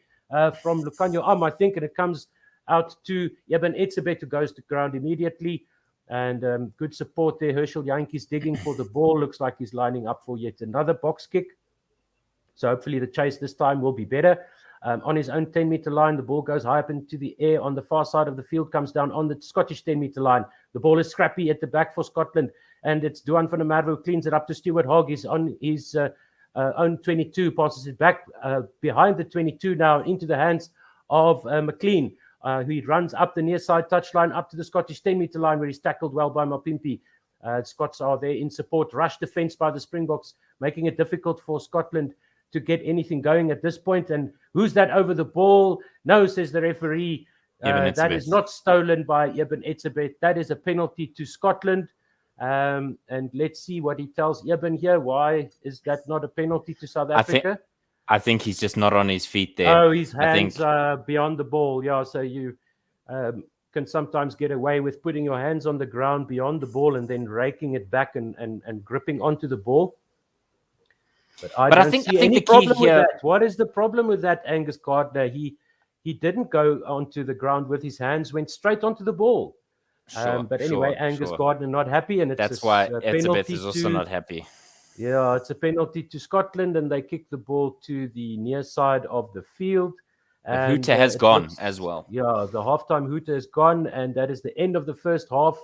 from Lucanio I think, and it comes out to Eben Etzebeth, who goes to ground immediately. And good support there. Herschel Jantjies digging for the ball. Looks like he's lining up for yet another box kick. So hopefully the chase this time will be better. On his own 10-meter line, the ball goes high up into the air on the far side of the field, comes down on the Scottish 10-meter line. The ball is scrappy at the back for Scotland, and it's Duan van der Merwe who cleans it up to Stuart Hogg. He's on his own 22, passes it back behind the 22 now into the hands of McLean. He runs up the near side touchline, up to the Scottish 10-meter line, where he's tackled well by Mapimpi. Scots are there in support. Rush defense by the Springboks, making it difficult for Scotland to get anything going at this point. And who's that over the ball? No, says the referee. That is not stolen by Eben Etzebeth. That is a penalty to Scotland. And let's see what he tells Eben here. Why is that not a penalty to South Africa? I think he's just not on his feet there. Oh, his hands beyond the ball. Yeah, so you can sometimes get away with putting your hands on the ground beyond the ball and then raking it back and gripping onto the ball. But I don't see any problem with that. What is the problem with that, Angus Gardner? He he didn't go onto the ground with his hands, went straight onto the ball. But anyway, Angus Gardner not happy, and that's why a Elizabeth penalty is also not happy. Yeah, it's a penalty to Scotland, and they kick the ball to the near side of the field. But And hooter has gone as well. Yeah, the halftime hooter has gone, and that is the end of the first half.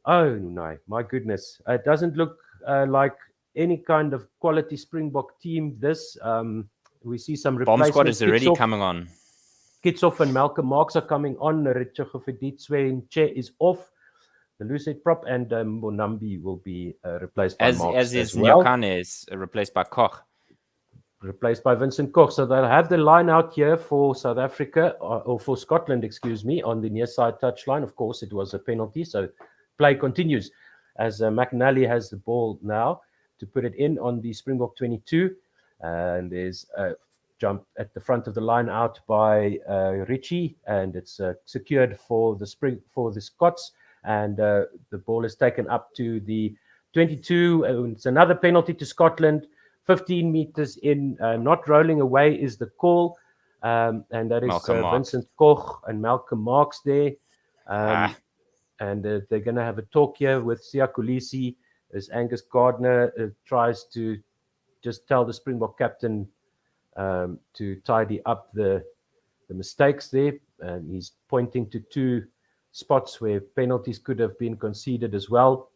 Oh no, my goodness! It doesn't look like any kind of quality Springbok team. We see some replacements. Bomb squad is already coming on. Kitsoff and Malcolm Marx are coming on. Richard Che is off. The Lucet prop, and Bonambi will be replaced by Marx as is well. Nyakane is replaced by Koch. Replaced by Vincent Koch. So they'll have the line out here for South Africa, or for Scotland, excuse me, on the near side touchline. Of course, it was a penalty, so play continues as McNally has the ball now to put it in on the Springbok 22. And there's a jump at the front of the line out by Richie, and it's secured for the Scots. And the ball is taken up to the 22. It's another penalty to Scotland. 15 meters in, not rolling away is the call. And that is Vincent Koch and Malcolm Marx there. And they're going to have a talk here with Siya Kolisi as Angus Gardner tries to just tell the Springbok captain to tidy up the mistakes there. And he's pointing to two spots where penalties could have been conceded as well.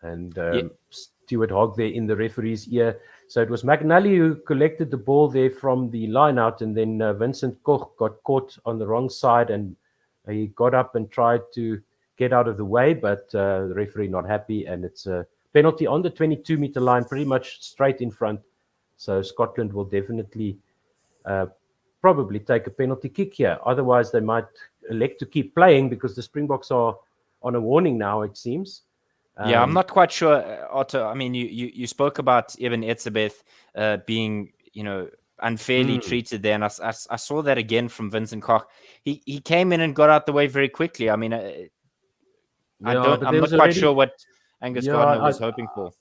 And Stuart Hogg there in the referee's ear. So it was McNally who collected the ball there from the line out, and then Vincent Koch got caught on the wrong side, and he got up and tried to get out of the way, but the referee not happy, and it's a penalty on the 22-meter line, pretty much straight in front. So Scotland will definitely probably take a penalty kick here. Otherwise, they might elect to keep playing because the Springboks are on a warning now, it seems. Yeah, I'm not quite sure, Otto. I mean, you spoke about Eben Etzebeth being, unfairly treated there, and I saw that again from Vincent Koch. He came in and got out the way very quickly. I mean, I'm not quite sure what Angus Gardner was hoping for.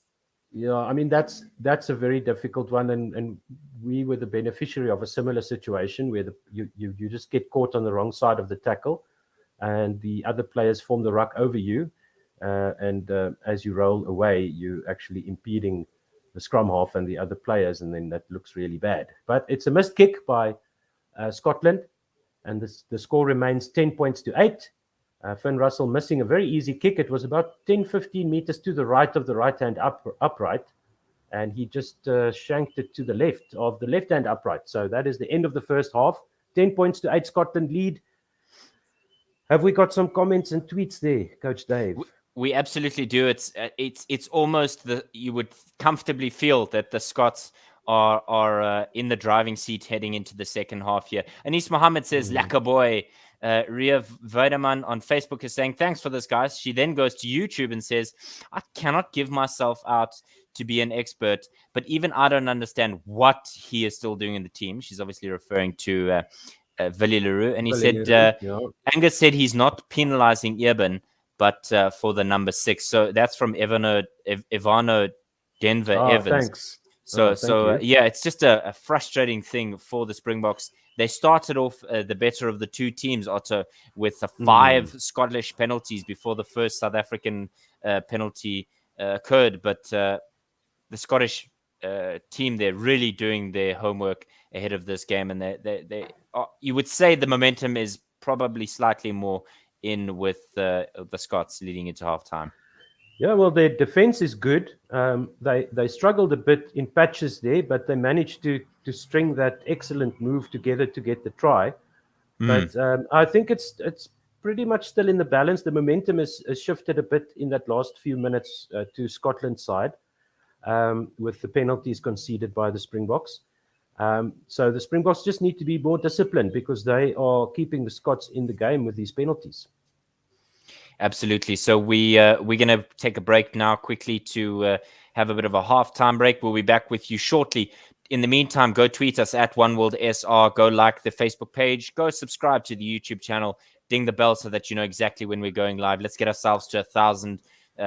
Yeah, I mean that's a very difficult one, and we were the beneficiary of a similar situation where you just get caught on the wrong side of the tackle, and the other players form the ruck over you. And as you roll away, you're actually impeding the scrum half and the other players, and then that looks really bad. But it's a missed kick by Scotland, and the score remains 10 points to 8. Finn Russell missing a very easy kick. It was about 10-15 meters to the right of the right-hand upright, and he just shanked it to the left of the left-hand upright. So that is the end of the first half. 10 points to 8, Scotland lead. Have we got some comments and tweets there, Coach Dave? We absolutely do. It's almost you would comfortably feel that the Scots are in the driving seat heading into the second half here. Anis Mohammed says, "Laka boy." Ria Weidemann on Facebook is saying, "Thanks for this, guys." She then goes to YouTube and says, "I cannot give myself out to be an expert, but even I don't understand what he is still doing in the team." She's obviously referring to Willie Leroux, and he said, Angus said he's not penalizing Eben, but for the number 6. So that's from Ivano Denver Evans. Thanks. Yeah, it's just a frustrating thing for the Springboks. They started off the better of the two teams, Otto, with 5 Scottish penalties before the first South African penalty occurred. But the Scottish team, they're really doing their homework ahead of this game, and they you would say the momentum is probably slightly more in with the Scots leading into halftime. Yeah, well, their defense is good. They struggled a bit in patches there, but they managed to string that excellent move together to get the try. But I think it's pretty much still in the balance. The momentum has shifted a bit in that last few minutes to Scotland's side with the penalties conceded by the Springboks. So the Springboks just need to be more disciplined because they are keeping the Scots in the game with these penalties. Absolutely. So we're going to take a break now quickly to have a bit of a halftime break. We'll be back with you shortly. In the meantime, go tweet us at OneWorldSR. Go like the Facebook page. Go subscribe to the YouTube channel. Ding the bell so that you know exactly when we're going live. Let's get ourselves to 1,000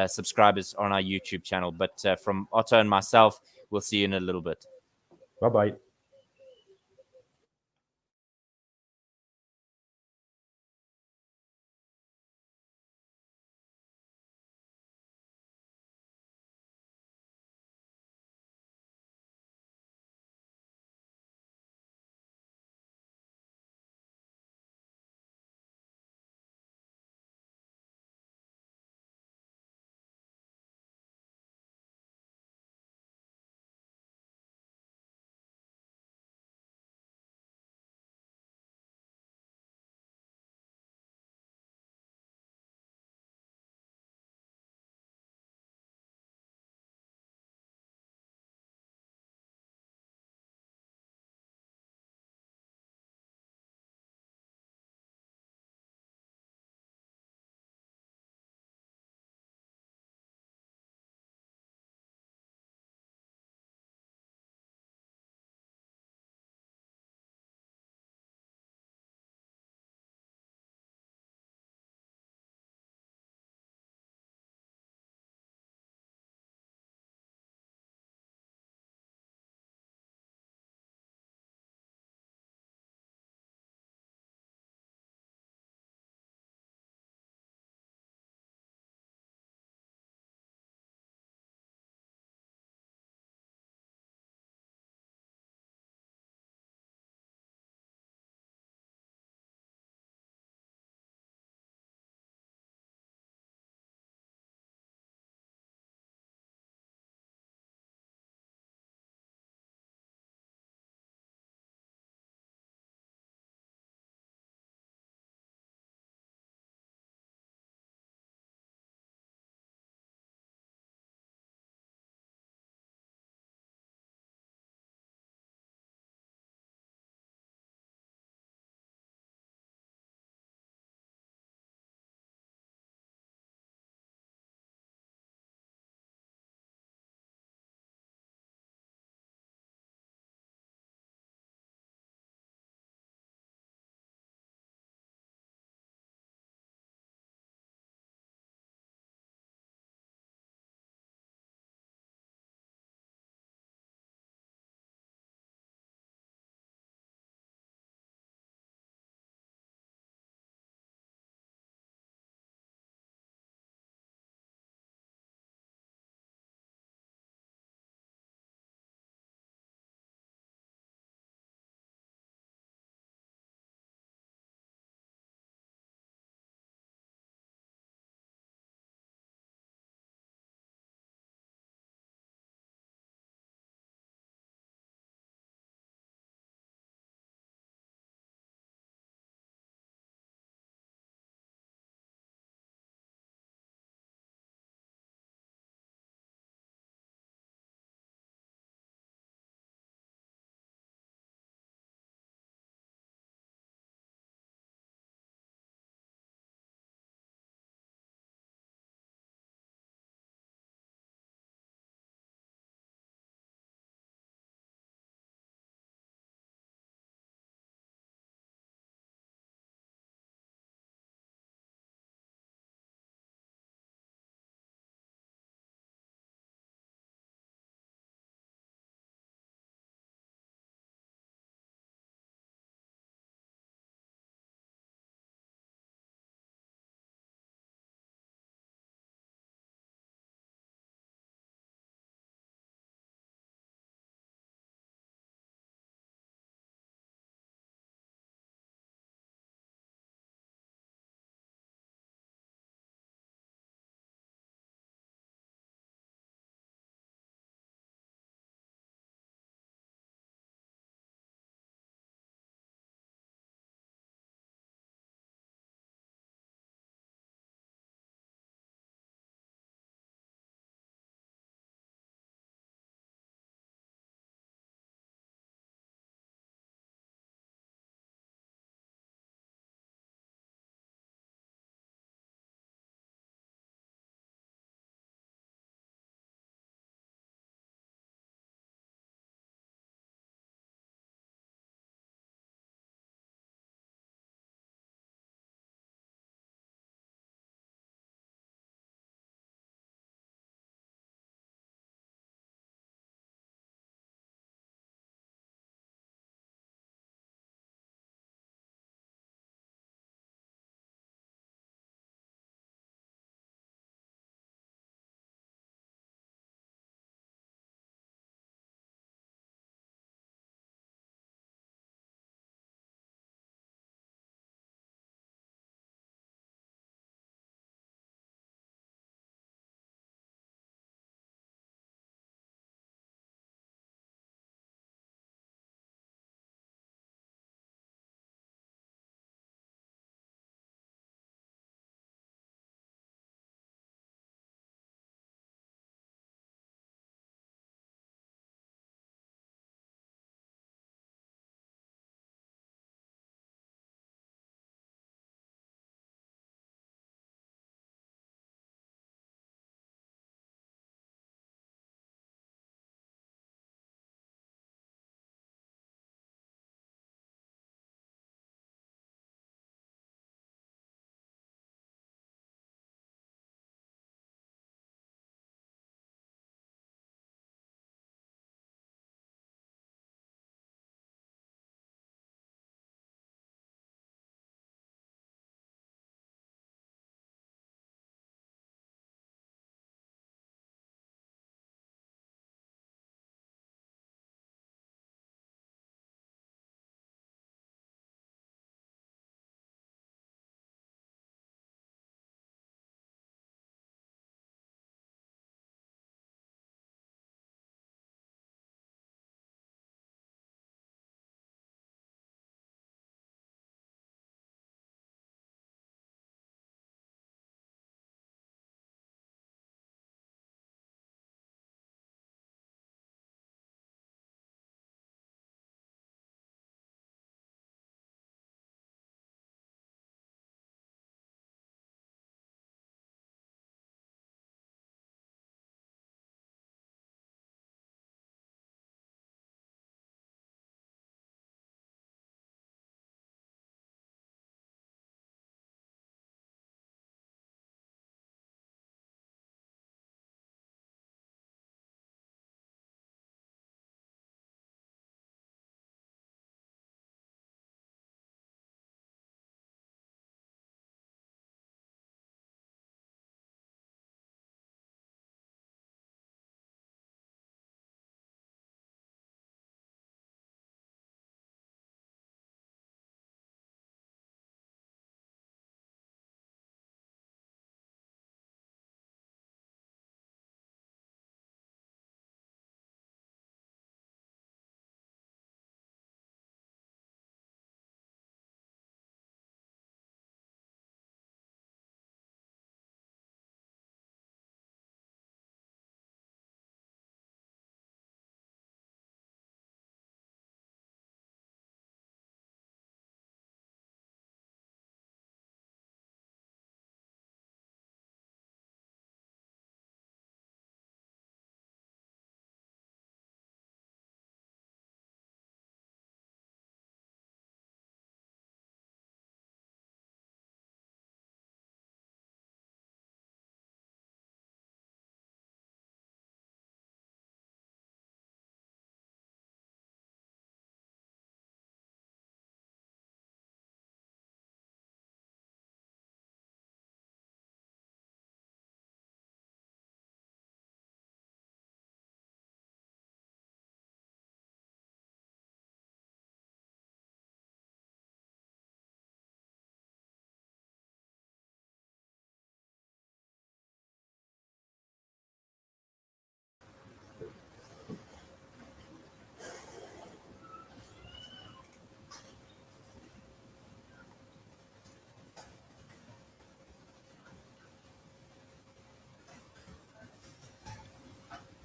subscribers on our YouTube channel. But from Otto and myself, we'll see you in a little bit. Bye-bye.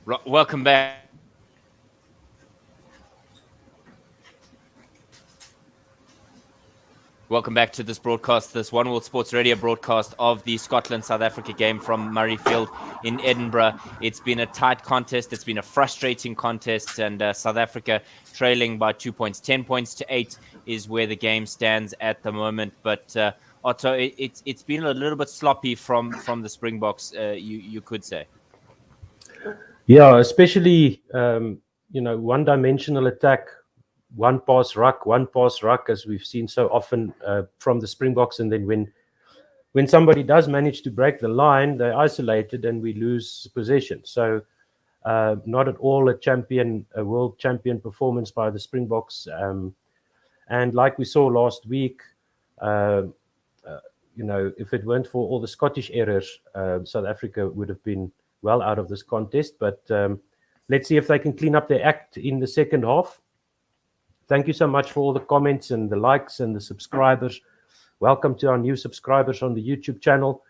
Welcome back. Welcome back to this broadcast, this One World Sports Radio broadcast of the Scotland-South Africa game from Murrayfield in Edinburgh. It's been a tight contest. It's been a frustrating contest, and South Africa trailing by 2 points. 10 points to 8 is where the game stands at the moment. But Otto, it's been a little bit sloppy from the Springboks, you could say. Yeah, especially one-dimensional attack. One pass ruck, as we've seen so often from the Springboks. And then when somebody does manage to break the line, they're isolated and we lose possession. So not at all a world champion performance by the Springboks. And like we saw last week, if it weren't for all the Scottish errors, South Africa would have been well out of this contest. But let's see if they can clean up their act in the second half. Thank you so much for all the comments and the likes and the subscribers. Welcome to our new subscribers on the YouTube channel.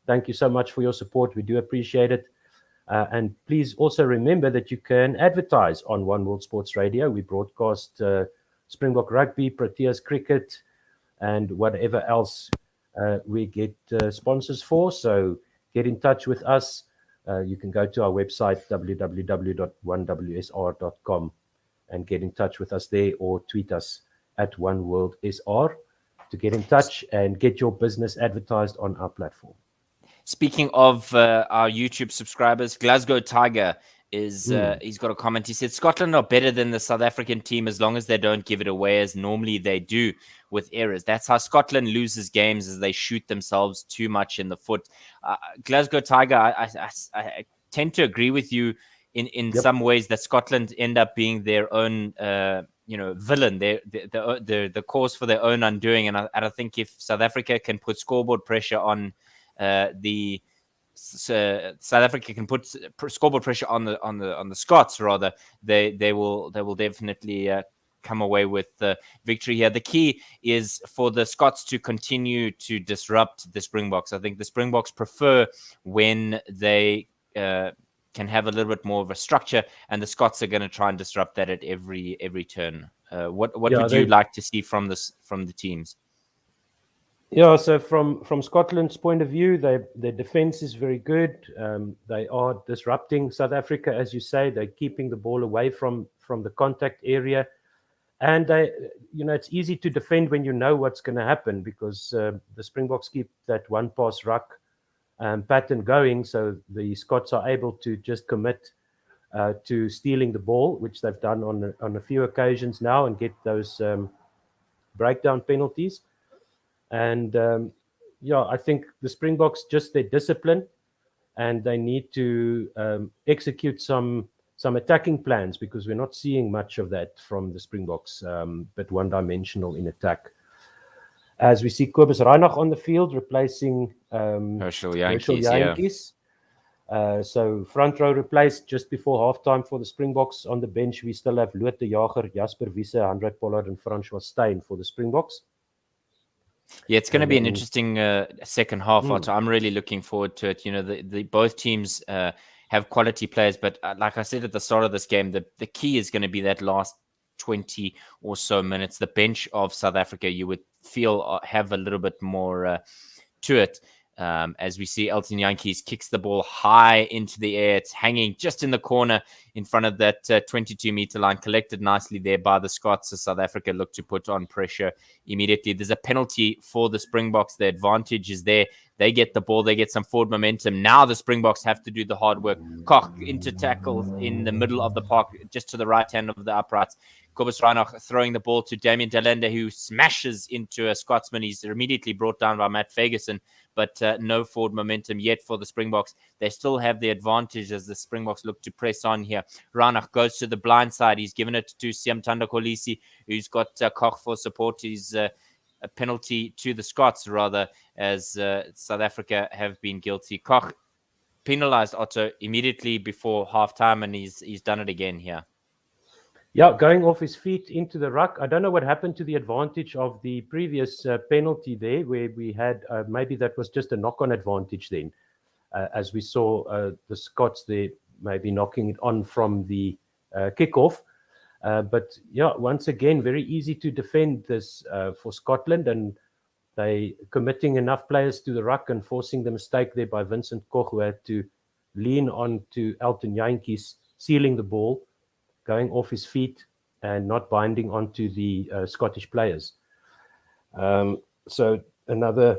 Thank you so much for your support. We do appreciate it. And please also remember that you can advertise on One World Sports Radio. We broadcast Springbok Rugby, Proteas Cricket, and whatever else we get sponsors for. So get in touch with us. You can go to our website, www.onewsr.com. and get in touch with us there, or tweet us at OneWorldSR to get in touch and get your business advertised on our platform. Speaking of our YouTube subscribers, Glasgow Tiger he's got a comment. He said, Scotland are better than the South African team as long as they don't give it away as normally they do with errors. That's how Scotland loses games, as they shoot themselves too much in the foot. Glasgow Tiger, I tend to agree with you in some ways, that Scotland end up being their own villain, the cause for their own undoing. And I think if South Africa can put scoreboard pressure on South Africa can put scoreboard pressure on the Scots, rather, they will definitely come away with the victory here. The key is for the Scots to continue to disrupt the Springboks. I think the Springboks prefer when they can have a little bit more of a structure, and the Scots are going to try and disrupt that at every turn. What would you like to see from the teams? Yeah, so from Scotland's point of view, their defense is very good. They are disrupting South Africa, as you say. They're keeping the ball away from the contact area, and it's easy to defend when you know what's going to happen, because the Springboks keep that one pass ruck pattern going, so the Scots are able to just commit to stealing the ball, which they've done on a few occasions now, and get those breakdown penalties. And I think the Springboks, just their discipline, and they need to execute some attacking plans, because we're not seeing much of that from the Springboks, but one-dimensional in attack. As we see Kobus Reinach on the field replacing Herschel Jantjies. So front row replaced just before halftime for the Springboks. On the bench, we still have Lotte Jager, Jasper Wiese, Handré Pollard, and Francois Steyn for the Springboks. Yeah, it's going to be an interesting second half. I'm really looking forward to it. The both teams have quality players, but like I said at the start of this game, the key is going to be that last 20 or so minutes. The bench of South Africa, you would feel have a little bit more to it. As we see, Elton Jantjies kicks the ball high into the air. It's hanging just in the corner in front of that 22-meter line, collected nicely there by the Scots. So South Africa look to put on pressure immediately. There's a penalty for the Springboks. The advantage is there. They get the ball. They get some forward momentum. Now the Springboks have to do the hard work. Koch into tackle in the middle of the park, just to the right hand of the uprights. Kobus Reinach throwing the ball to Damien Delende, who smashes into a Scotsman. He's immediately brought down by Matt Ferguson, but no forward momentum yet for the Springboks. They still have the advantage as the Springboks look to press on here. Reinach goes to the blind side. He's given it to Siamtanda Kolisi, who's got Koch for support. He's a penalty to the Scots, rather, as South Africa have been guilty. Koch penalized Otto immediately before halftime, and he's done it again here. Yeah, going off his feet into the ruck. I don't know what happened to the advantage of the previous penalty there, where we had maybe that was just a knock-on advantage then, as we saw the Scots there maybe knocking it on from the kickoff. But yeah, once again, very easy to defend this for Scotland, and they committing enough players to the ruck and forcing the mistake there by Vincent Koch, who had to lean on to Elton Jantjies, sealing the ball, going off his feet and not binding onto the Scottish players. So another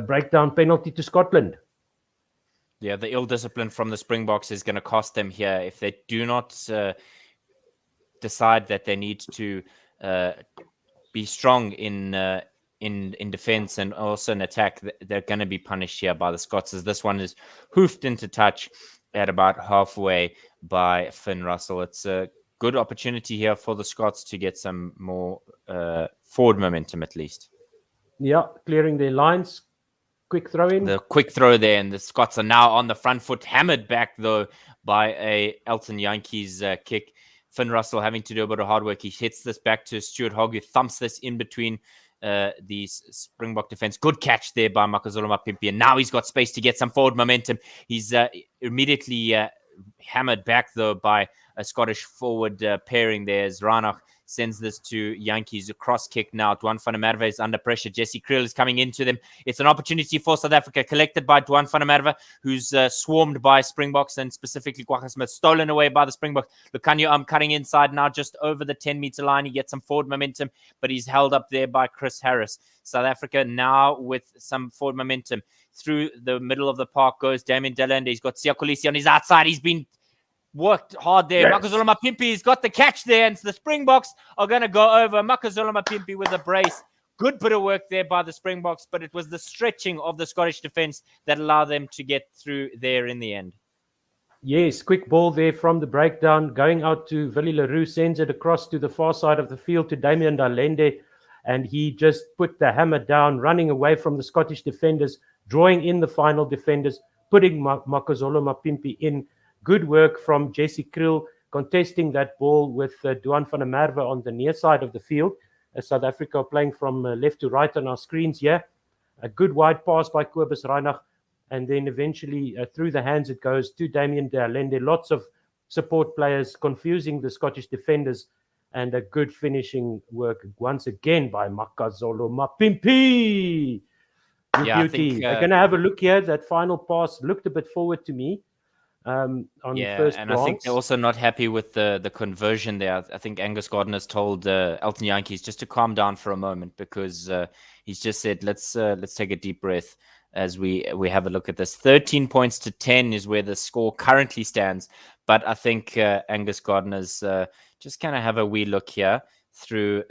breakdown penalty to Scotland. Yeah, the ill discipline from the Springboks is going to cost them here if they do not decide that they need to be strong in defense and also in attack. They're going to be punished here by the Scots, as this one is hoofed into touch at about halfway by Finn Russell. It's a good opportunity here for the Scots to get some more forward momentum, at least. Yeah, clearing their lines. Quick throw in. The quick throw there, and the Scots are now on the front foot, hammered back though by a Elton Jantjies kick. Finn Russell having to do a bit of hard work. He hits this back to Stuart Hogg, who thumps this in between the Springbok defense. Good catch there by Makazole Mapimpi, and now he's got space to get some forward momentum. He's immediately hammered back though by a Scottish forward pairing there as Ranach sends this to Jantjies. A cross kick now. Duan van der Merwe is under pressure. Jesse Kriel is coming into them. It's an opportunity for South Africa, collected by Duan van der Merwe, who's swarmed by Springboks, and specifically Kwagga Smith, stolen away by the Springboks. Lucanio cutting inside now, just over the 10-meter line. He gets some forward momentum, but he's held up there by Chris Harris. South Africa now with some forward momentum. Through the middle of the park goes Damien Delende. He's got Siyakolisi on his outside. He's been worked hard there. Yes. Makazole Mapimpi's got the catch there, and the Springboks are going to go over. Makazole Mapimpi with a brace. Good bit of work there by the Springboks, but it was the stretching of the Scottish defense that allowed them to get through there in the end. Yes, quick ball there from the breakdown, going out to Willie Leroux, sends it across to the far side of the field to Damien Delende, and he just put the hammer down, running away from the Scottish defenders, drawing in the final defenders, putting Makazole Mapimpi in. Good work from Jesse Kriel, contesting that ball with Duan van der Merwe on the near side of the field. South Africa are playing from left to right on our screens here. A good wide pass by Kobus Reinach, and then eventually through the hands it goes to Damien Delende. Lots of support players confusing the Scottish defenders, and a good finishing work once again by Makazole Mapimpi. Yeah, beauty. They're going to have a look here. That final pass looked a bit forward to me. On first and glance. I think they're also not happy with the conversion there. I think Angus Gordon has told Elton Jantjies just to calm down for a moment, because he's just said, let's take a deep breath as we have a look at this. 13 points to 10 is where the score currently stands. But I think Angus Gardner's just kind of have a wee look here through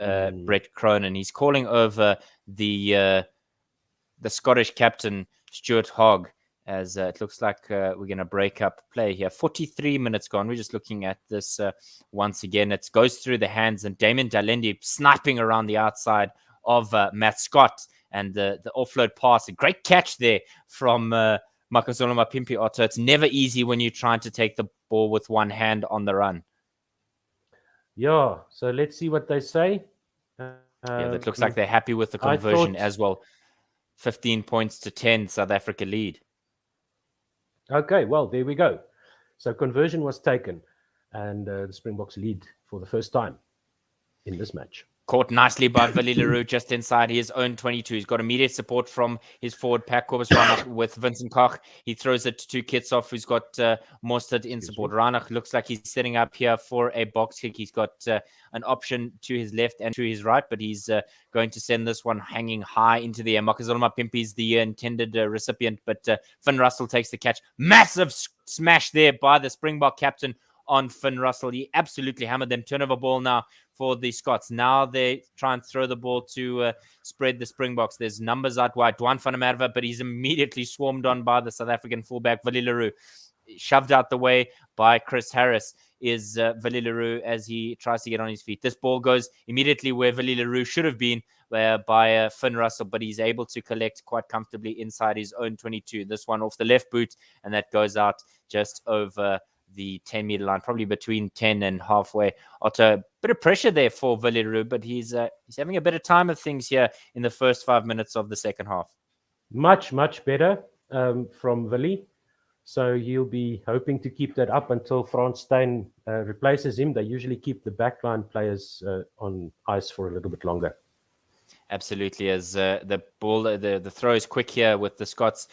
Brett Cronin. He's calling over the Scottish captain, Stuart Hogg, as it looks like we're going to break up play here. 43 minutes gone. We're just looking at this once again. It goes through the hands, and Damien Delende sniping around the outside of Matt Scott, and the offload pass. A great catch there from Makazole Mapimpi Otto. It's never easy when you're trying to take the ball with one hand on the run. Yeah, so let's see what they say. That looks like they're happy with the conversion as well. 15 points to 10, South Africa lead. Okay, well, there we go. So conversion was taken, and the Springboks lead for the first time in this match. Caught nicely by Willie Leroux just inside his own 22. He's got immediate support from his forward pack, Kobus Reinach, with Vincent Koch. He throws it to Kitsoff, who's got Mostert in support. Reinach looks like he's setting up here for a box kick. He's got an option to his left and to his right, but he's going to send this one hanging high into the air. Makazole Mapimpi is the intended recipient, but Finn Russell takes the catch. Massive smash there by the Springbok captain on Finn Russell. He absolutely hammered them. Turnover ball now for the Scots. Now they try and throw the ball to spread the Springboks. There's numbers out wide. Duan van der Merwe, but he's immediately swarmed on by the South African fullback, Willie Leroux. Shoved out the way by Chris Harris is Willie Leroux as he tries to get on his feet. This ball goes immediately where Willie Leroux should have been by Finn Russell, but he's able to collect quite comfortably inside his own 22. This one off the left boot, and that goes out just over the 10-meter line, probably between 10 and halfway. Otto, bit of pressure there for Willie Leroux, but he's having a bit of time of things here in the first 5 minutes of the second half. Much better from Willie. So he'll be hoping to keep that up until Frans Steyn replaces him. They usually keep the backline players on ice for a little bit longer. Absolutely, as the ball, the throw is quick here with the Scots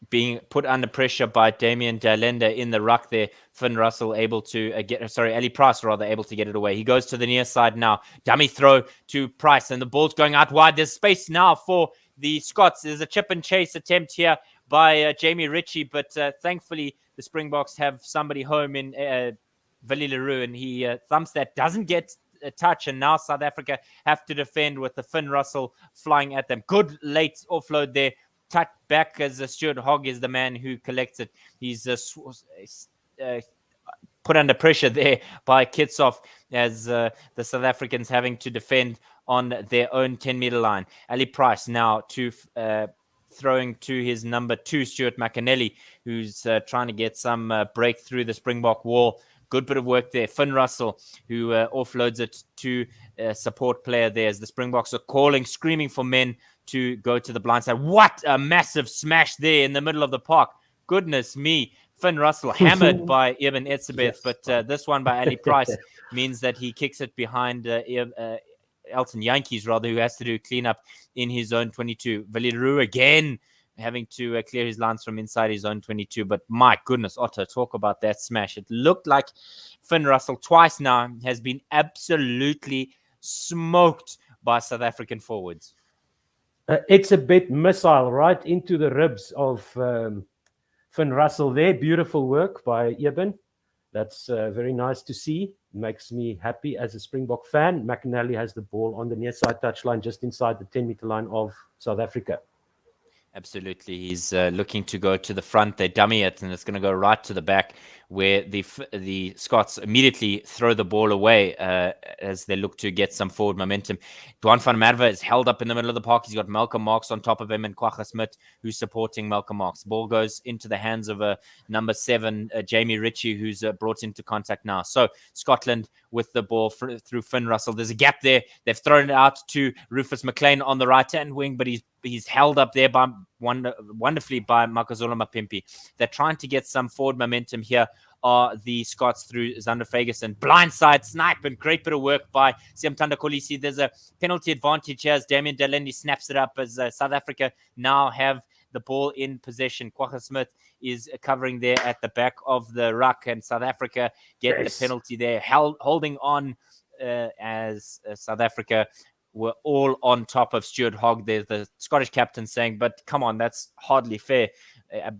being put under pressure by Damien Dalenda in the ruck there. Finn Russell able to Ali Price rather able to get it away. He goes to the near side now. Dummy throw to Price, and the ball's going out wide. There's space now for the Scots. There's a chip and chase attempt here by Jamie Ritchie, but thankfully the Springboks have somebody home in Willie Leroux, and he thumps that, doesn't get a touch, and now South Africa have to defend with the Finn Russell flying at them. Good late offload there. Tucked back as Stuart Hogg is the man who collects it. He's put under pressure there by Kitsoff as the South Africans having to defend on their own 10-meter line. Ali Price now to throwing to his number 2, Stuart McAnally, who's trying to get some break through the Springbok wall. Good bit of work there. Finn Russell, who offloads it to a support player there as the Springboks are calling, screaming for men to go to the blind side. What a massive smash there in the middle of the park. Goodness me. Finn Russell hammered by Eben Etzebeth, yes. But this one by Ali Price means that he kicks it behind Elton Yankees, rather, who has to do cleanup in his own 22. Willie Leroux again having to clear his lines from inside his own 22. But my goodness, Otto, talk about that smash. It looked like Finn Russell twice now has been absolutely smoked by South African forwards. It's a bit missile right into the ribs of Finn Russell there. Beautiful work by Eben. That's very nice to see. Makes me happy as a Springbok fan. McAnally has the ball on the near side touchline just inside the 10-meter line of South Africa. Absolutely. He's looking to go to the front. They dummy it, and it's going to go right to the back, where the Scots immediately throw the ball away as they look to get some forward momentum. Duan van Merwe is held up in the middle of the park. He's got Malcolm Marx on top of him and Kwagga Smith, who's supporting Malcolm Marx. Ball goes into the hands of number 7, Jamie Ritchie, who's brought into contact now. So Scotland with the ball through Finn Russell. There's a gap there. They've thrown it out to Rufus McLean on the right-hand wing, but he's held up there by wonderfully by Makazole Mapimpi. They're trying to get some forward momentum here. Are the Scots through Zander Ferguson. Blindside snipe, and great bit of work by Siamtanda Kolisi. There's a penalty advantage here as Damien Delendi snaps it up as South Africa now have the ball in possession. Kwagga Smith is covering there at the back of the ruck, and South Africa get the penalty there, holding on as South Africa were all on top of Stuart Hogg. There's the Scottish captain saying, but come on, that's hardly fair.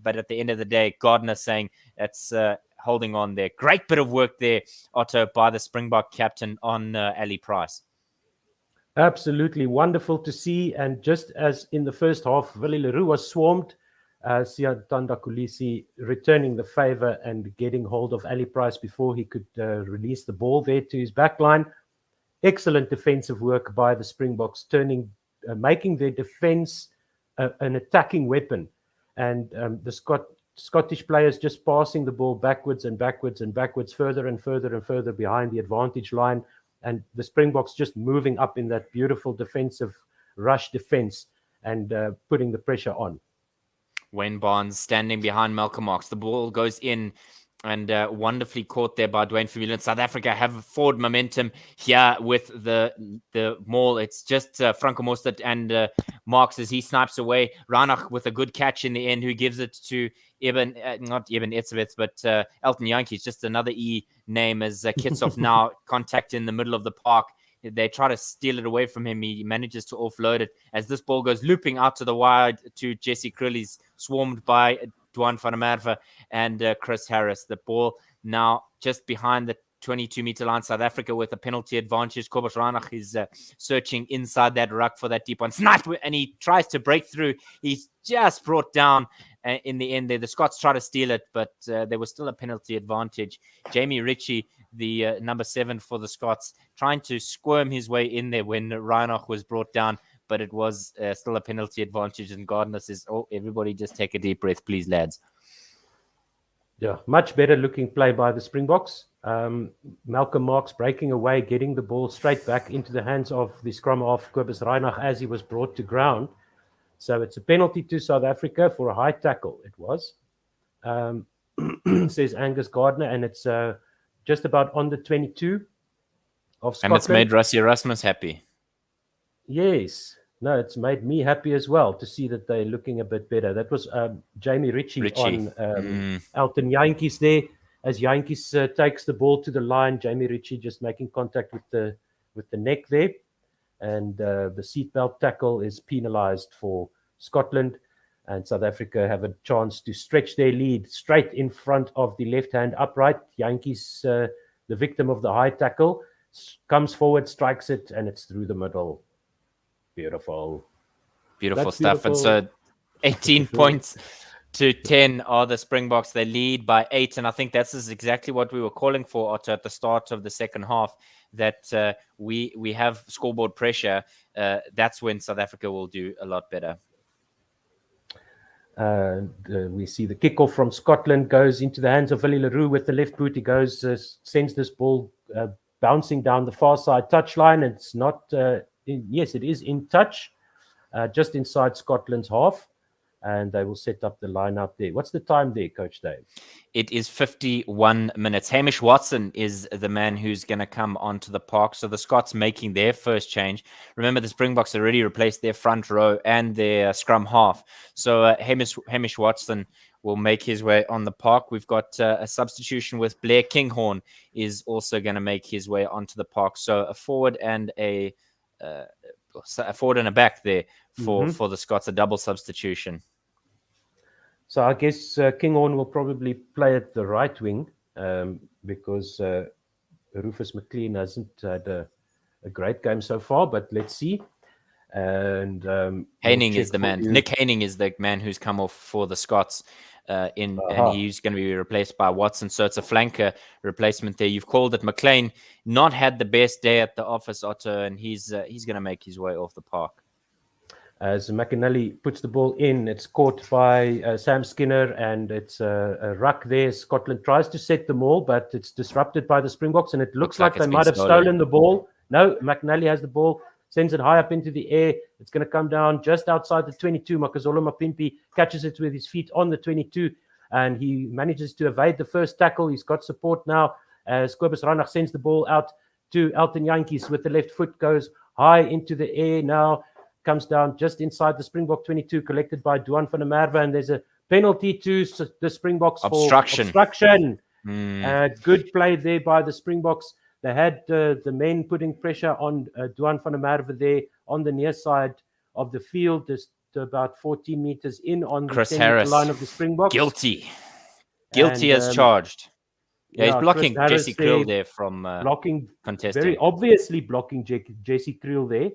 But at the end of the day, Gardner saying that's holding on there. Great bit of work there, Otto, by the Springbok captain on Ali Price. Absolutely wonderful to see. And just as in the first half, Willie Leroux was swarmed, Siatanda Kolisi returning the favor and getting hold of Ali Price before he could release the ball there to his backline. Excellent defensive work by the Springboks, making their defense an attacking weapon. And the Scottish players just passing the ball backwards and backwards and backwards, further and further and further behind the advantage line. And the Springboks just moving up in that beautiful defensive rush defense and putting the pressure on. Wayne Barnes standing behind Malcolm Marx. The ball goes in and wonderfully caught there by Dwayne Vermeulen. South Africa have forward momentum here with the maul. It's just Franco Mostert and Marx as he snipes away. Ranach with a good catch in the end, who gives it to not Eben Etzebeth, but Elton Yankees, just another E name as Kitsoff now contact in the middle of the park. They try to steal it away from him. He manages to offload it as this ball goes looping out to the wide to Jesse Krill. He's swarmed by Duan van Merwe and Chris Harris. The ball now just behind the 22-meter line. South Africa with a penalty advantage. Kobus Ranach is searching inside that ruck for that deep one. Snipe, and he tries to break through. He's just brought down in the end there. The Scots try to steal it, but there was still a penalty advantage. Jamie Ritchie, the number 7 for the Scots, trying to squirm his way in there when Ranach was brought down, but it was still a penalty advantage. And Gardner says, everybody just take a deep breath, please, lads. Yeah, much better looking play by the Springboks. Malcolm Marx breaking away, getting the ball straight back into the hands of the scrum half, Kobus Reinach, as he was brought to ground. So it's a penalty to South Africa for a high tackle, it was. says Angus Gardner, and it's just about on the 22 of Scotland. And it's made Rassie Erasmus happy. Yes. No, it's made me happy as well to see that they're looking a bit better. That was Jamie Ritchie on Elton Jantjies there. As Jantjies takes the ball to the line, Jamie Ritchie just making contact with the neck there. And the seatbelt tackle is penalised for Scotland. And South Africa have a chance to stretch their lead straight in front of the left-hand upright. Jantjies, the victim of the high tackle, comes forward, strikes it, and it's through the middle. Beautiful stuff. Beautiful. And so 18 points to 10 are the Springboks. They lead by 8, and I think that's exactly what we were calling for, Otto, at the start of the second half, that we have scoreboard pressure. That's when South Africa will do a lot better. We see the kickoff from Scotland goes into the hands of Willie Leroux with the left boot. He goes, sends this ball bouncing down the far side touchline. It's not... yes, it is in touch, just inside Scotland's half, and they will set up the line out there. What's the time there, Coach Dave? It is 51 minutes. Hamish Watson is the man who's going to come onto the park. So the Scots making their first change. Remember, the Springboks already replaced their front row and their scrum half. So Hamish Watson will make his way on the park. We've got a substitution with Blair Kinghorn is also going to make his way onto the park. So a forward and a back there for the Scots, a double substitution. So I guess Kinghorn will probably play at the right wing because Rufus McLean hasn't had a great game so far, but let's see. And Heining is the man. Nick Heining is the man who's come off for the Scots, and he's going to be replaced by Watson. So it's a flanker replacement there. You've called it. McLean not had the best day at the office, Otto, and he's going to make his way off the park. As McInally puts the ball in, it's caught by Sam Skinner, and it's a ruck there. Scotland tries to set the maul, but it's disrupted by the Springboks, and it looks like they might have stolen the ball. No, McInally has the ball, sends it high up into the air. It's going to come down just outside the 22. Makazole Mapimpi catches it with his feet on the 22, and he manages to evade the first tackle. He's got support now as Kobus Ranach sends the ball out to Elton Jantjies with the left foot, goes high into the air now, comes down just inside the Springbok 22, collected by Duan van der Merwe, and there's a penalty to the Springboks for obstruction. Good play there by the Springboks. They had the men putting pressure on Duan van der Merwe there on the near side of the field, just about 14 meters in on the Chris Harris line of the Springboks. Guilty as charged. Yeah, he's blocking Jesse Kriel there from contesting. Very obviously blocking Jesse Kriel there.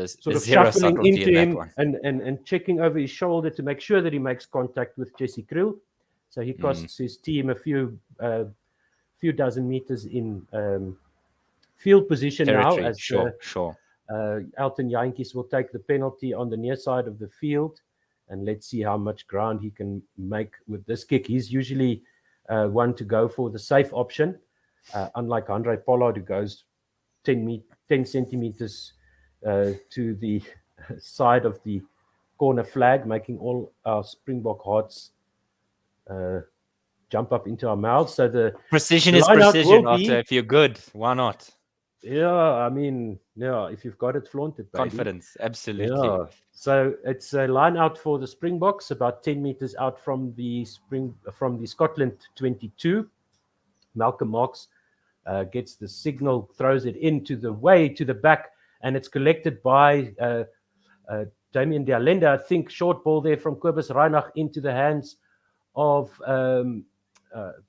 Sort of shuffling into him and checking over his shoulder to make sure that he makes contact with Jesse Kriel. So he costs his team a few dozen meters in field position territory, now. As sure. Elton Jantjies will take the penalty on the near side of the field, and let's see how much ground he can make with this kick. He's usually one to go for the safe option, unlike Andre Pollard, who goes 10 centimeters to the side of the corner flag, making all our Springbok hearts jump up into our mouths. So the precision is precision. Otto, if you're good, why not? Yeah, I mean, if you've got it, flaunt it, baby. Confidence, absolutely. Yeah. So it's a line out for the Springboks, about 10 meters out from the Scotland 22. Malcolm Marx gets the signal, throws it into the way to the back, and it's collected by Damien de Allende. I think short ball there from Kobus Ranach into the hands of, I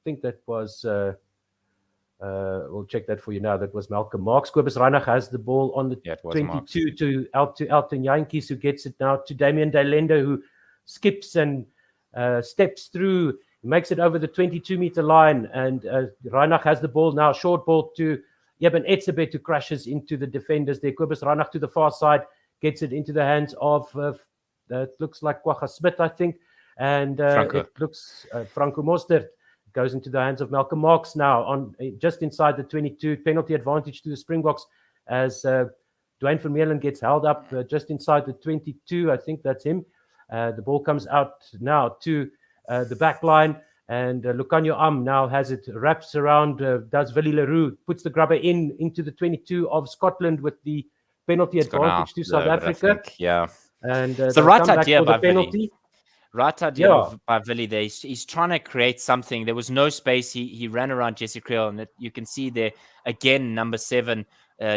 think that was, we'll check that for you now. That was Malcolm Marx. Kobus Ranach has the ball on the 22 to Elton Jantjies, who gets it now to Damien de Allende, who skips and steps through, makes it over the 22-meter line, and Ranach has the ball now, short ball to Eben Etzebeth, who crashes into the defenders there. Kobus Ranach to the far side, gets it into the hands of, it looks like Kwagga Smith, I think, and it looks Franco Mostert. Goes into the hands of Malcolm Marx now, on just inside the 22. Penalty advantage to the Springboks as Dwayne Vermeulen gets held up just inside the 22. I think that's him. The ball comes out now to the back line, And Lucanio now has it, wraps around, does Willie Leroux, puts the grubber into the 22 of Scotland with the penalty advantage to South Africa. Yeah. And It's the they'll right come back idea for the by Willie. penalty. Right idea by Willie there. He's trying to create something. There was no space. He ran around Jesse Creel, and you can see there again, number 7,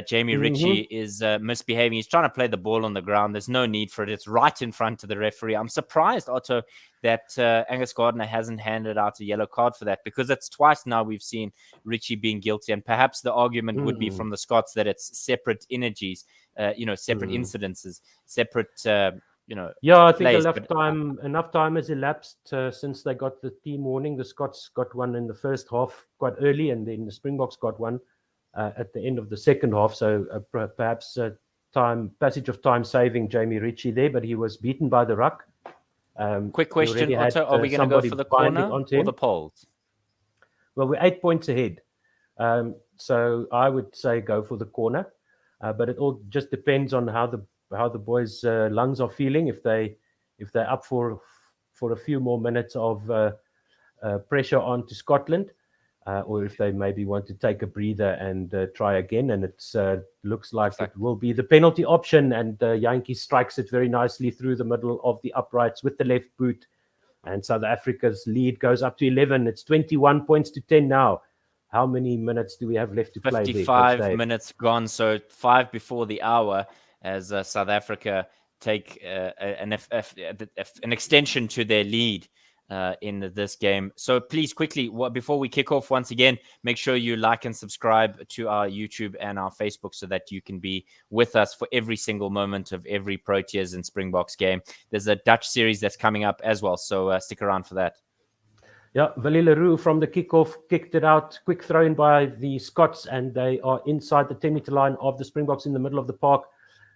Jamie Ritchie is misbehaving. He's trying to play the ball on the ground. There's no need for it. It's right in front of the referee. I'm surprised, Otto, that Angus Gardner hasn't handed out a yellow card for that, because it's twice now we've seen Ritchie being guilty. And perhaps the argument would be from the Scots that it's separate energies, separate incidences, separate... I think enough time has elapsed since they got the team warning. The Scots got one in the first half quite early, and then the Springboks got one at the end of the second half. So perhaps passage of time saving Jamie Ritchie there, but he was beaten by the ruck. Quick question, Otto, are we going to go for the corner or the poles? Well, we're 8 points ahead. So I would say go for the corner, but it all just depends on how the boys' lungs are feeling. If they're up for a few more minutes of pressure onto Scotland, or if they maybe want to take a breather and try again. And it looks like it will be the penalty option, and Yankee strikes it very nicely through the middle of the uprights with the left boot, and South Africa's lead goes up to 11. It's 21 points to 10 now. How many minutes do we have left to play? 55 minutes gone, so 5 before the hour, as South Africa take an extension to their lead in this game. So please, quickly, before we kick off once again, make sure you like and subscribe to our YouTube and our Facebook so that you can be with us for every single moment of every Proteas and Springboks game. There's a Dutch series that's coming up as well, so stick around for that. Yeah, Willie Leroux from the kickoff kicked it out. Quick throw in by the Scots, and they are inside the 10-meter line of the Springboks in the middle of the park.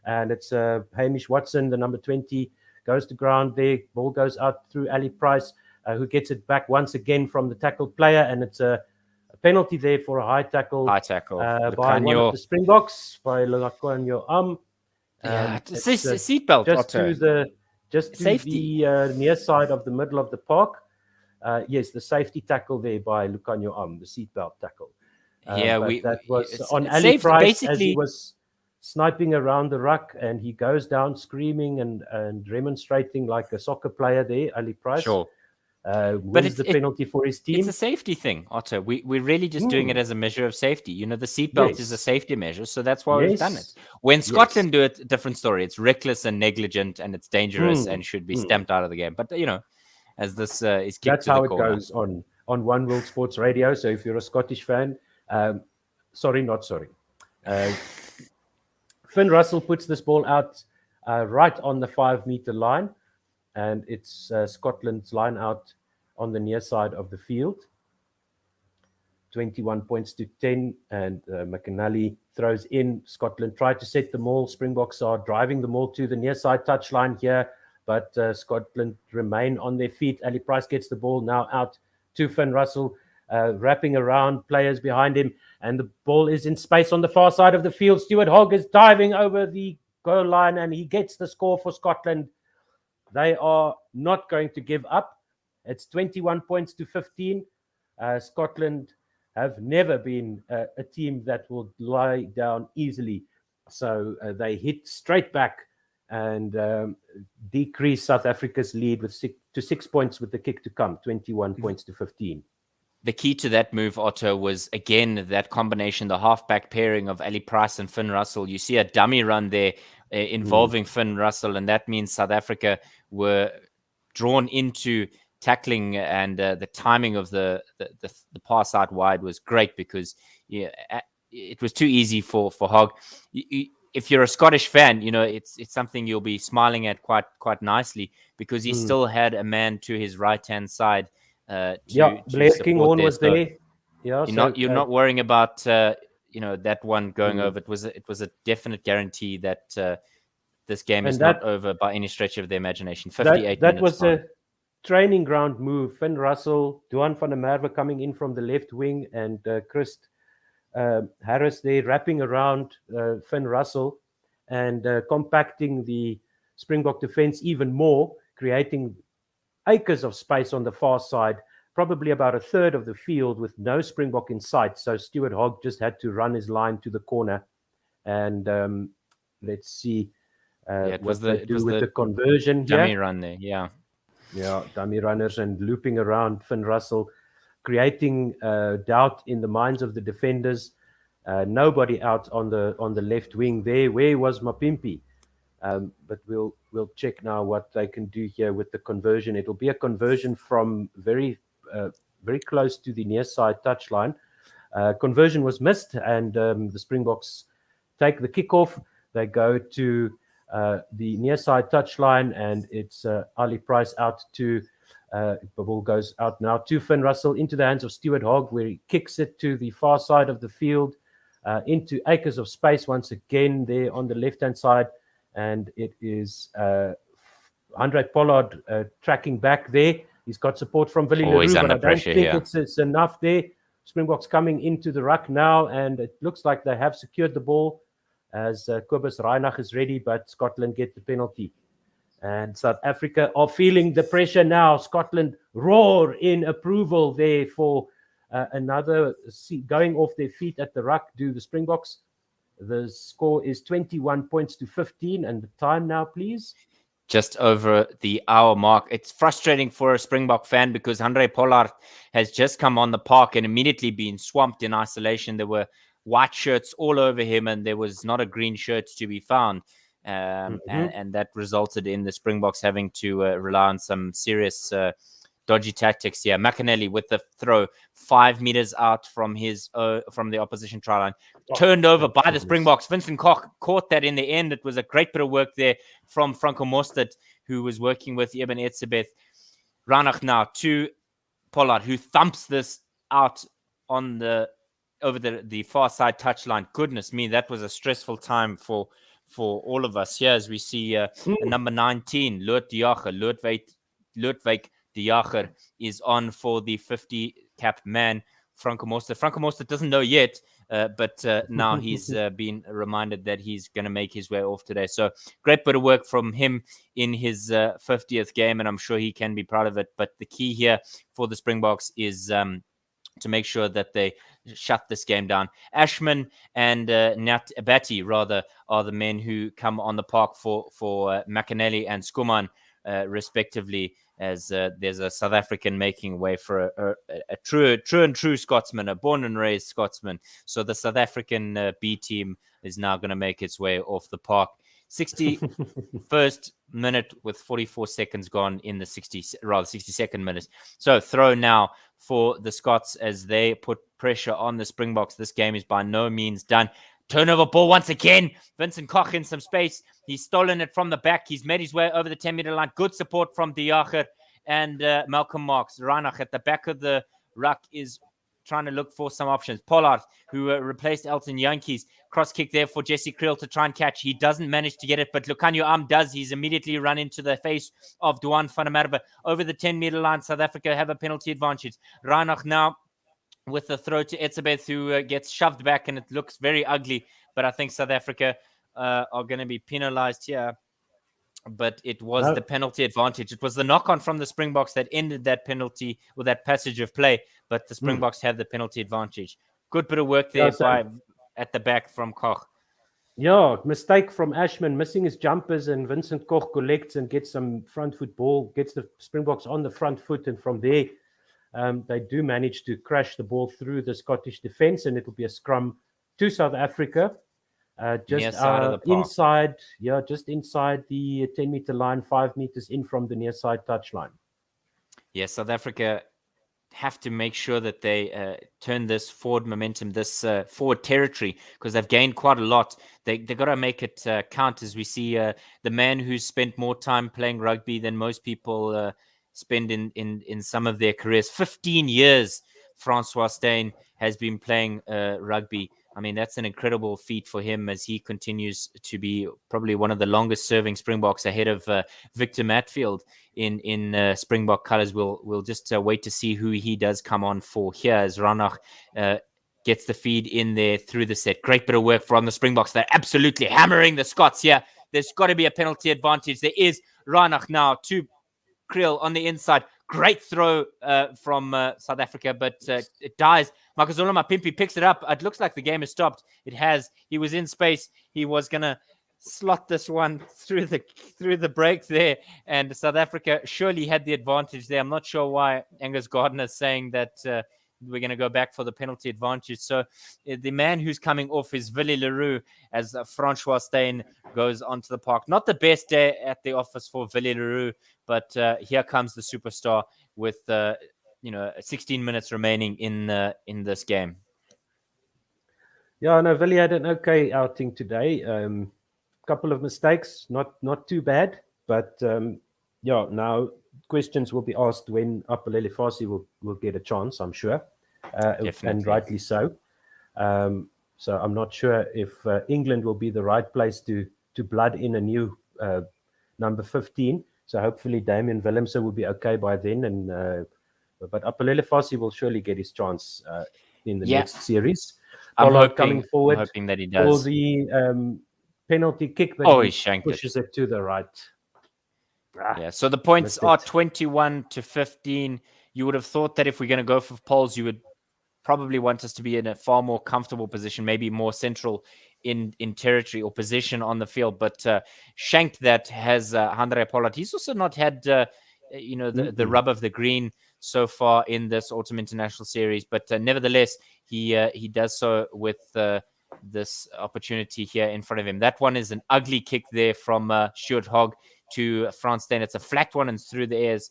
And it's Hamish Watson, the number 20, goes to ground there. Ball goes out through Ali Price, who gets it back once again from the tackled player. And it's a penalty there for a high tackle by one of the Springboks, by Lucanio. It's a seatbelt. Just to the near side of the middle of the park. Yes, the safety tackle there by Lucanio, the seatbelt tackle. That was on Ali Price basically, as he was sniping around the ruck, and he goes down screaming and remonstrating like a soccer player there, Ali Price. Sure. But it's the penalty for his team. It's a safety thing, Otto. We're really just doing it as a measure of safety. The seatbelt is a safety measure, so that's why we've done it. When Scotland do it, different story. It's reckless and negligent, and it's dangerous and should be stamped out of the game. But, as this is kicked to the corner. That's how it goes on One World Sports Radio. So if you're a Scottish fan, sorry, not sorry. Finn Russell puts this ball out right on the 5-meter line, and it's Scotland's line out on the near side of the field. 21 points to 10, and McAnally throws in. Scotland tried to set the maul. Springboks are driving the maul to the near side touchline here, but Scotland remain on their feet. Ali Price gets the ball now out to Finn Russell, wrapping around players behind him, and the ball is in space on the far side of the field. Stuart Hogg is diving over the goal line, and he gets the score for Scotland. They are not going to give up. It's 21 points to 15. Scotland have never been a team that will lie down easily. So they hit straight back and decrease South Africa's lead to 6 points with the kick to come, 21 points to 15. The key to that move, Otto, was, again, that combination, the halfback pairing of Ali Price and Finn Russell. You see a dummy run there involving Finn Russell, and that means South Africa were drawn into tackling, and the timing of the pass out wide was great because it was too easy for Hogg. If you're a Scottish fan, it's something you'll be smiling at quite nicely because he still had a man to his right-hand side. Blair Kinghorn was there. Yeah, you're not worrying about that one going over. It was a definite guarantee that this game is not over by any stretch of the imagination. 58 that minutes. Was a training ground move. Finn Russell, Duan van der Merwe coming in from the left wing, and Chris Harris there wrapping around Finn Russell and compacting the Springbok defense even more, creating acres of space on the far side. probably about a third of the field with no Springbok in sight. So Stuart Hogg just had to run his line to the corner. And let's see what they do with the conversion here. Dummy run there, yeah. Yeah, dummy runners and looping around Finn Russell, creating doubt in the minds of the defenders. Nobody out on the left wing there. Where was Mapimpi? But we'll check now what they can do here with the conversion. It'll be a conversion from very close to the near side touchline. Conversion was missed, and the Springboks take the kickoff. They go to the near side touchline, and it's Ali Price out to the ball goes out now to Finn Russell into the hands of Stuart Hogg, where he kicks it to the far side of the field, into acres of space once again there on the left-hand side. And it is Andre Pollard tracking back there. He's got support from Willie Leroux, but I don't think it's enough there. Springboks coming into the ruck now, and it looks like they have secured the ball as Kobus Reinach is ready, but Scotland get the penalty. And South Africa are feeling the pressure now. Scotland roar in approval there for another going off their feet at the ruck. Do the Springboks. The score is 21 points to 15. And the time now, please. Just over the hour mark. It's frustrating for a Springbok fan because Andre Pollard has just come on the park and immediately been swamped in isolation. There were white shirts all over him, and there was not a green shirt to be found. And that resulted in the Springboks having to rely on some serious dodgy tactics here. McAnally with the throw 5 meters out from the opposition try line. Turned over by the Springboks. Vincent Koch caught that in the end. It was a great bit of work there from Franco Mostert, who was working with Eben Etzebeth. Reinach now to Pollard, who thumps this out on over the far side touchline. Goodness me, that was a stressful time for all of us here as we see number 19, Ludwig de Jager is on for the 50 cap man, Franco Mostert. Franco Mostert doesn't know yet, but now he's been reminded that he's going to make his way off today. So great bit of work from him in his 50th game, and I'm sure he can be proud of it. But the key here for the Springboks is to make sure that they shut this game down. Ashman and Nat Abati, rather, are the men who come on the park for McAnally and Skuman, respectively, as there's a South African making way for a true Scotsman, a born and raised Scotsman. So the South African B team is now going to make its way off the park. 61st minute with 44 seconds gone in the 62nd minute. So throw now for the Scots as they put pressure on the Springboks. This game is by no means done. Turnover ball once again. Vincent Koch in some space. He's stolen it from the back. He's made his way over the 10-meter line. Good support from De Jager and Malcolm Marx. Reinach at the back of the ruck is trying to look for some options. Pollard, who replaced Elton Yankees, cross kick there for Jesse Kriel to try and catch. He doesn't manage to get it, but Lucanio Am does. He's immediately run into the face of Duan van der Merwe. Over the 10-meter line, South Africa have a penalty advantage. Reinach now with the throw to Etzebeth, who gets shoved back, and it looks very ugly. But I think South Africa are going to be penalized here. But it was the penalty advantage. It was the knock-on from the Springboks that ended that penalty or that passage of play. But the Springboks have the penalty advantage. Good bit of work there at the back from Koch. Yeah, mistake from Ashman, missing his jumpers, and Vincent Koch collects and gets some front foot ball, gets the Springboks on the front foot, and from there they do manage to crash the ball through the Scottish defence, and it will be a scrum to South Africa. Just inside the 10-meter line, 5 meters in from the near side touchline. Yes, South Africa have to make sure that they turn this forward momentum, this forward territory, because they've gained quite a lot. They got to make it count, as we see the man who's spent more time playing rugby than most people spend in some of their careers. 15 years Francois Steyn has been playing rugby. I mean, that's an incredible feat for him as he continues to be probably one of the longest serving Springboks ahead of Victor Matfield in Springbok colours. We'll just wait to see who he does come on for here as Reinach gets the feed in there through the set. Great bit of work from the Springboks. They're absolutely hammering the Scots here. There's got to be a penalty advantage. There is. Reinach now to Kriel on the inside. Great throw from South Africa, but it dies. Makazole Mapimpi picks it up. It looks like the game has stopped. It has. He was in space. He was going to slot this one through the break there, and South Africa surely had the advantage there. I'm not sure why Angus Gardner is saying that we're going to go back for the penalty advantage. So the man who's coming off is Willie Leroux as Francois Steyn goes onto the park. Not the best day at the office for Willie Leroux, but here comes the superstar with 16 minutes remaining in this game. Yeah, no, Willie had an okay outing today. Couple of mistakes, not too bad, but now questions will be asked when Apalele Fasi will get a chance, I'm sure, and rightly so. So I'm not sure if England will be the right place to blood in a new number 15. So hopefully Damian Willemse will be okay by then, but Apalele Fasi will surely get his chance in the next series. I'm coming forward, hoping that he does. For the penalty kick, but he pushes it to the right. Yeah, so the points are 21-15. You would have thought that if we're going to go for polls, you would probably want us to be in a far more comfortable position, maybe more central in territory or position on the field. But Shank that has Handré Pollard. He's also not had the rub of the green so far in this Autumn International Series, but nevertheless he does so with this opportunity here in front of him. That one is an ugly kick there from Stuart Hogg to Frans Steyn. It's a flat one and through the airs.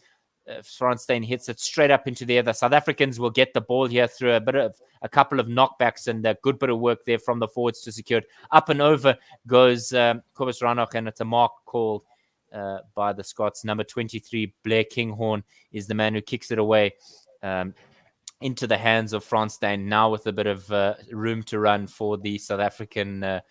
Frans Steyn hits it straight up into the air. The South Africans will get the ball here through a couple of knockbacks and a good bit of work there from the forwards to secure it. Up and over goes Kobus Reinach, and it's a mark called by the Scots. Number 23, Blair Kinghorn, is the man who kicks it away into the hands of Frans Steyn, now with a bit of room to run for the South African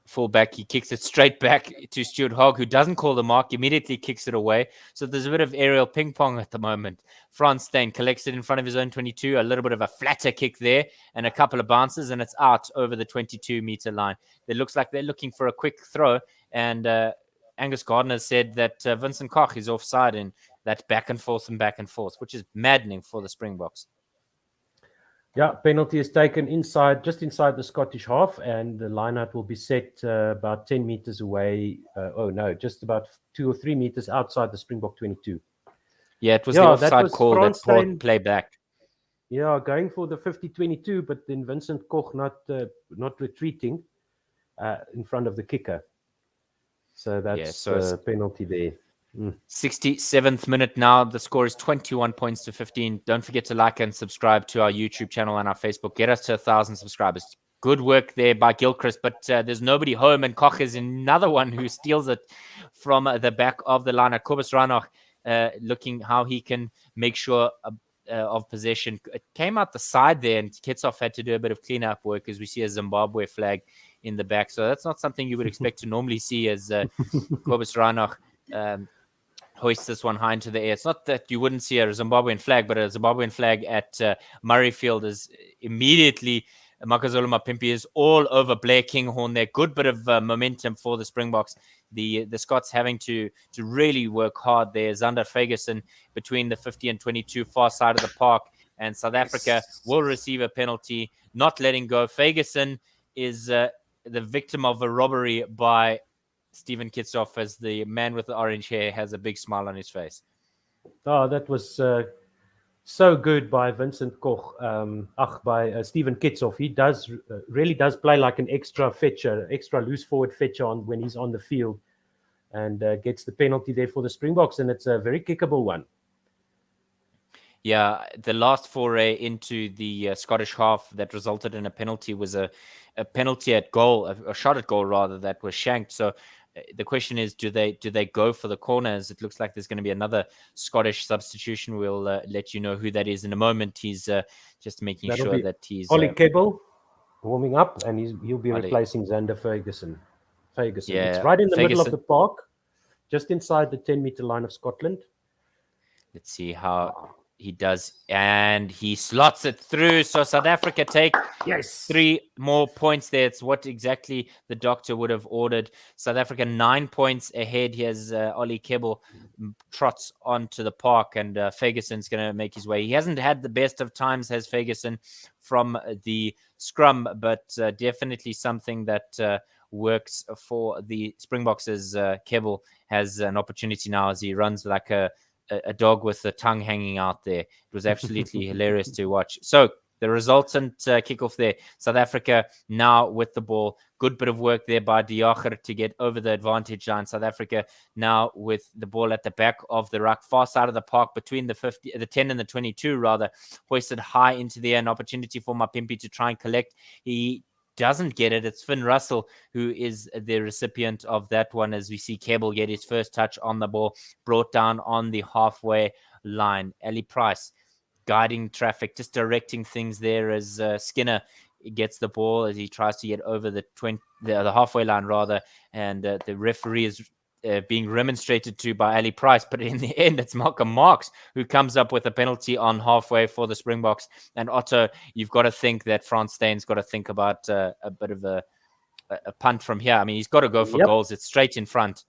fullback. He kicks it straight back to Stuart Hogg, who doesn't call the mark, immediately kicks it away. So there's a bit of aerial ping pong at the moment. Frans Steyn collects it in front of his own 22, a little bit of a flatter kick there and a couple of bounces, and it's out over the 22-meter line. It looks like they're looking for a quick throw, and Angus Gardner said that Vincent Koch is offside in that back and forth, which is maddening for the Springboks. Yeah, penalty is taken just inside the Scottish half, and the line-out will be set about 10 meters away. Just about 2 or 3 meters outside the Springbok 22. Yeah, it was the offside call that brought play back. Yeah, going for the 50-22, but then Vincent Koch not retreating in front of the kicker. So that's a penalty there. 67th minute now. The score is 21-15. Don't forget to like and subscribe to our YouTube channel and our Facebook. Get us to 1,000 subscribers. Good work there by Gilchrist, but there's nobody home, and Koch is another one who steals it from the back of the line. Kobus Reinach looking how he can make sure of possession. It came out the side there, and Kitshoff had to do a bit of cleanup work as we see a Zimbabwe flag in the back. So that's not something you would expect to normally see as Kobus Reinach hoists this one high into the air. It's not that you wouldn't see a Zimbabwean flag, but a Zimbabwean flag at Murrayfield is immediately Makazole Mapimpi is all over Blair Kinghorn there. Good bit of momentum for the Springboks. The Scots having to really work hard there. Zander Ferguson between the 50 and 22 far side of the park, and South Africa will receive a penalty, not letting go. Ferguson is the victim of a robbery by Stephen Kitshoff, as the man with the orange hair has a big smile on his face. Oh, that was so good by Vincent Koch. By Stephen Kitshoff. He really does play like an extra loose forward fetcher when he's on the field, and gets the penalty there for the Springboks, and it's a very kickable one. Yeah, the last foray into the Scottish half that resulted in a penalty was a penalty at goal, a shot at goal rather, that was shanked. So the question is, do they go for the corners? It looks like there's going to be another Scottish substitution. We'll let you know who that is in a moment. He's just making sure that he's Ollie Kebble warming up, and he'll be replacing Zander Ferguson. Yeah, it's right in the middle of the park, just inside the 10-meter line of Scotland. Let's see how he does, and he slots it through. So South Africa take 3 more points there. It's what exactly the doctor would have ordered. South Africa 9 points ahead. Here's Ollie Kebble trots onto the park, and Ferguson's going to make his way. He hasn't had the best of times, has Ferguson, from the scrum, but definitely something that works for the Springboks, as Kebble has an opportunity now as he runs like a dog with the tongue hanging out there. It was absolutely hilarious to watch. So the resultant kickoff there, South Africa now with the ball. Good bit of work there by De Jager to get over the advantage line. South Africa now with the ball at the back of the ruck, far side of the park, between the 10 and the 22 rather, hoisted high into the air. An opportunity for Mapimpi to try and collect. He doesn't get it. It's Finn Russell who is the recipient of that one, as we see Kebble get his first touch on the ball, brought down on the halfway line. Ali Price guiding traffic, just directing things there as Skinner gets the ball as he tries to get over the halfway line rather, and the referee is being remonstrated to by Ali Price, but in the end it's Malcolm Marx who comes up with a penalty on halfway for the Springboks. And Otto, you've got to think that Frans Stein's got to think about a bit of a punt from here. I mean, he's got to go for goals. It's straight in front.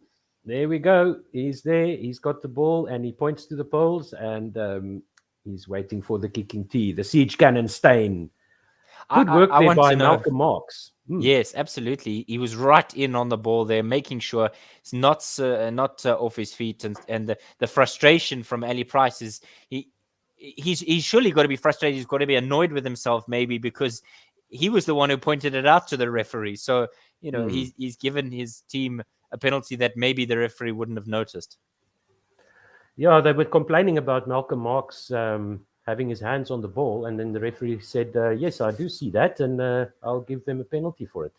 There we go. He's there. He's got the ball and he points to the poles, and he's waiting for the kicking tee. The siege cannon Stein. Good work there by Malcolm Marx. Yes, absolutely. He was right in on the ball there, making sure it's not off his feet. And the frustration from Ali Price is he's surely got to be frustrated. He's got to be annoyed with himself, maybe, because he was the one who pointed it out to the referee. So, he's given his team a penalty that maybe the referee wouldn't have noticed. Yeah, they were complaining about Malcolm Marx having his hands on the ball, and then the referee said, yes, I do see that, and I'll give them a penalty for it.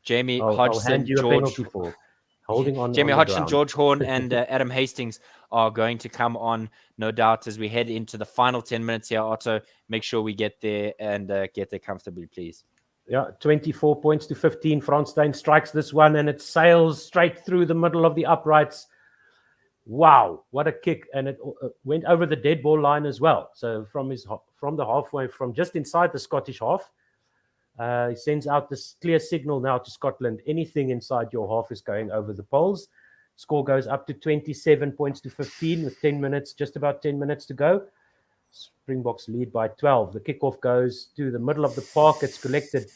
Jamie Hodgson, Jamie Hodgson, George Horn, and Adam Hastings are going to come on, no doubt, as we head into the final 10 minutes here. Otto, make sure we get there and get there comfortably, please. Yeah, 24 points to 15. Frans Stein strikes this one, and it sails straight through the middle of the uprights. Wow, what a kick. And it went over the dead ball line as well. So from the halfway, from just inside the Scottish half, he sends out this clear signal now to Scotland. Anything inside your half is going over the poles. Score goes up to 27 points to 15 with just about 10 minutes to go. Springboks lead by 12. The kickoff goes to the middle of the park. It's collected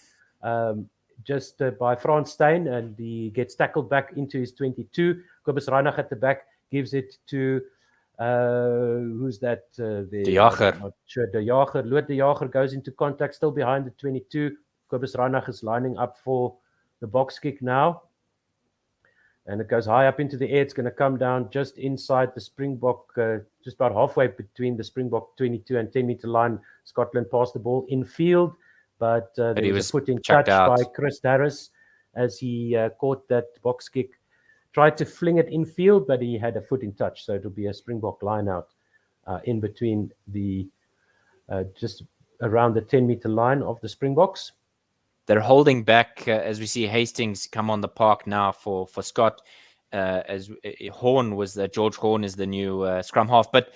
just by Frans Stein, and he gets tackled back into his 22. Kobus Reinach at the back gives it to who's that? De Jager. Not sure. De Jager. Lood De Jager goes into contact, still behind the 22. Kobus Reinach is lining up for the box kick now. And it goes high up into the air. It's going to come down just inside the Springbok, just about halfway between the Springbok 22 and 10-meter line. Scotland passed the ball in field, but there was a foot in touch by Chris Harris as he caught that box kick. Tried to fling it in field, but he had a foot in touch. So it'll be a Springbok line out in between the just around the 10-meter line of the Springboks. They're holding back as we see Hastings come on the park now for Scott. As Horn was George Horn is the new scrum half, but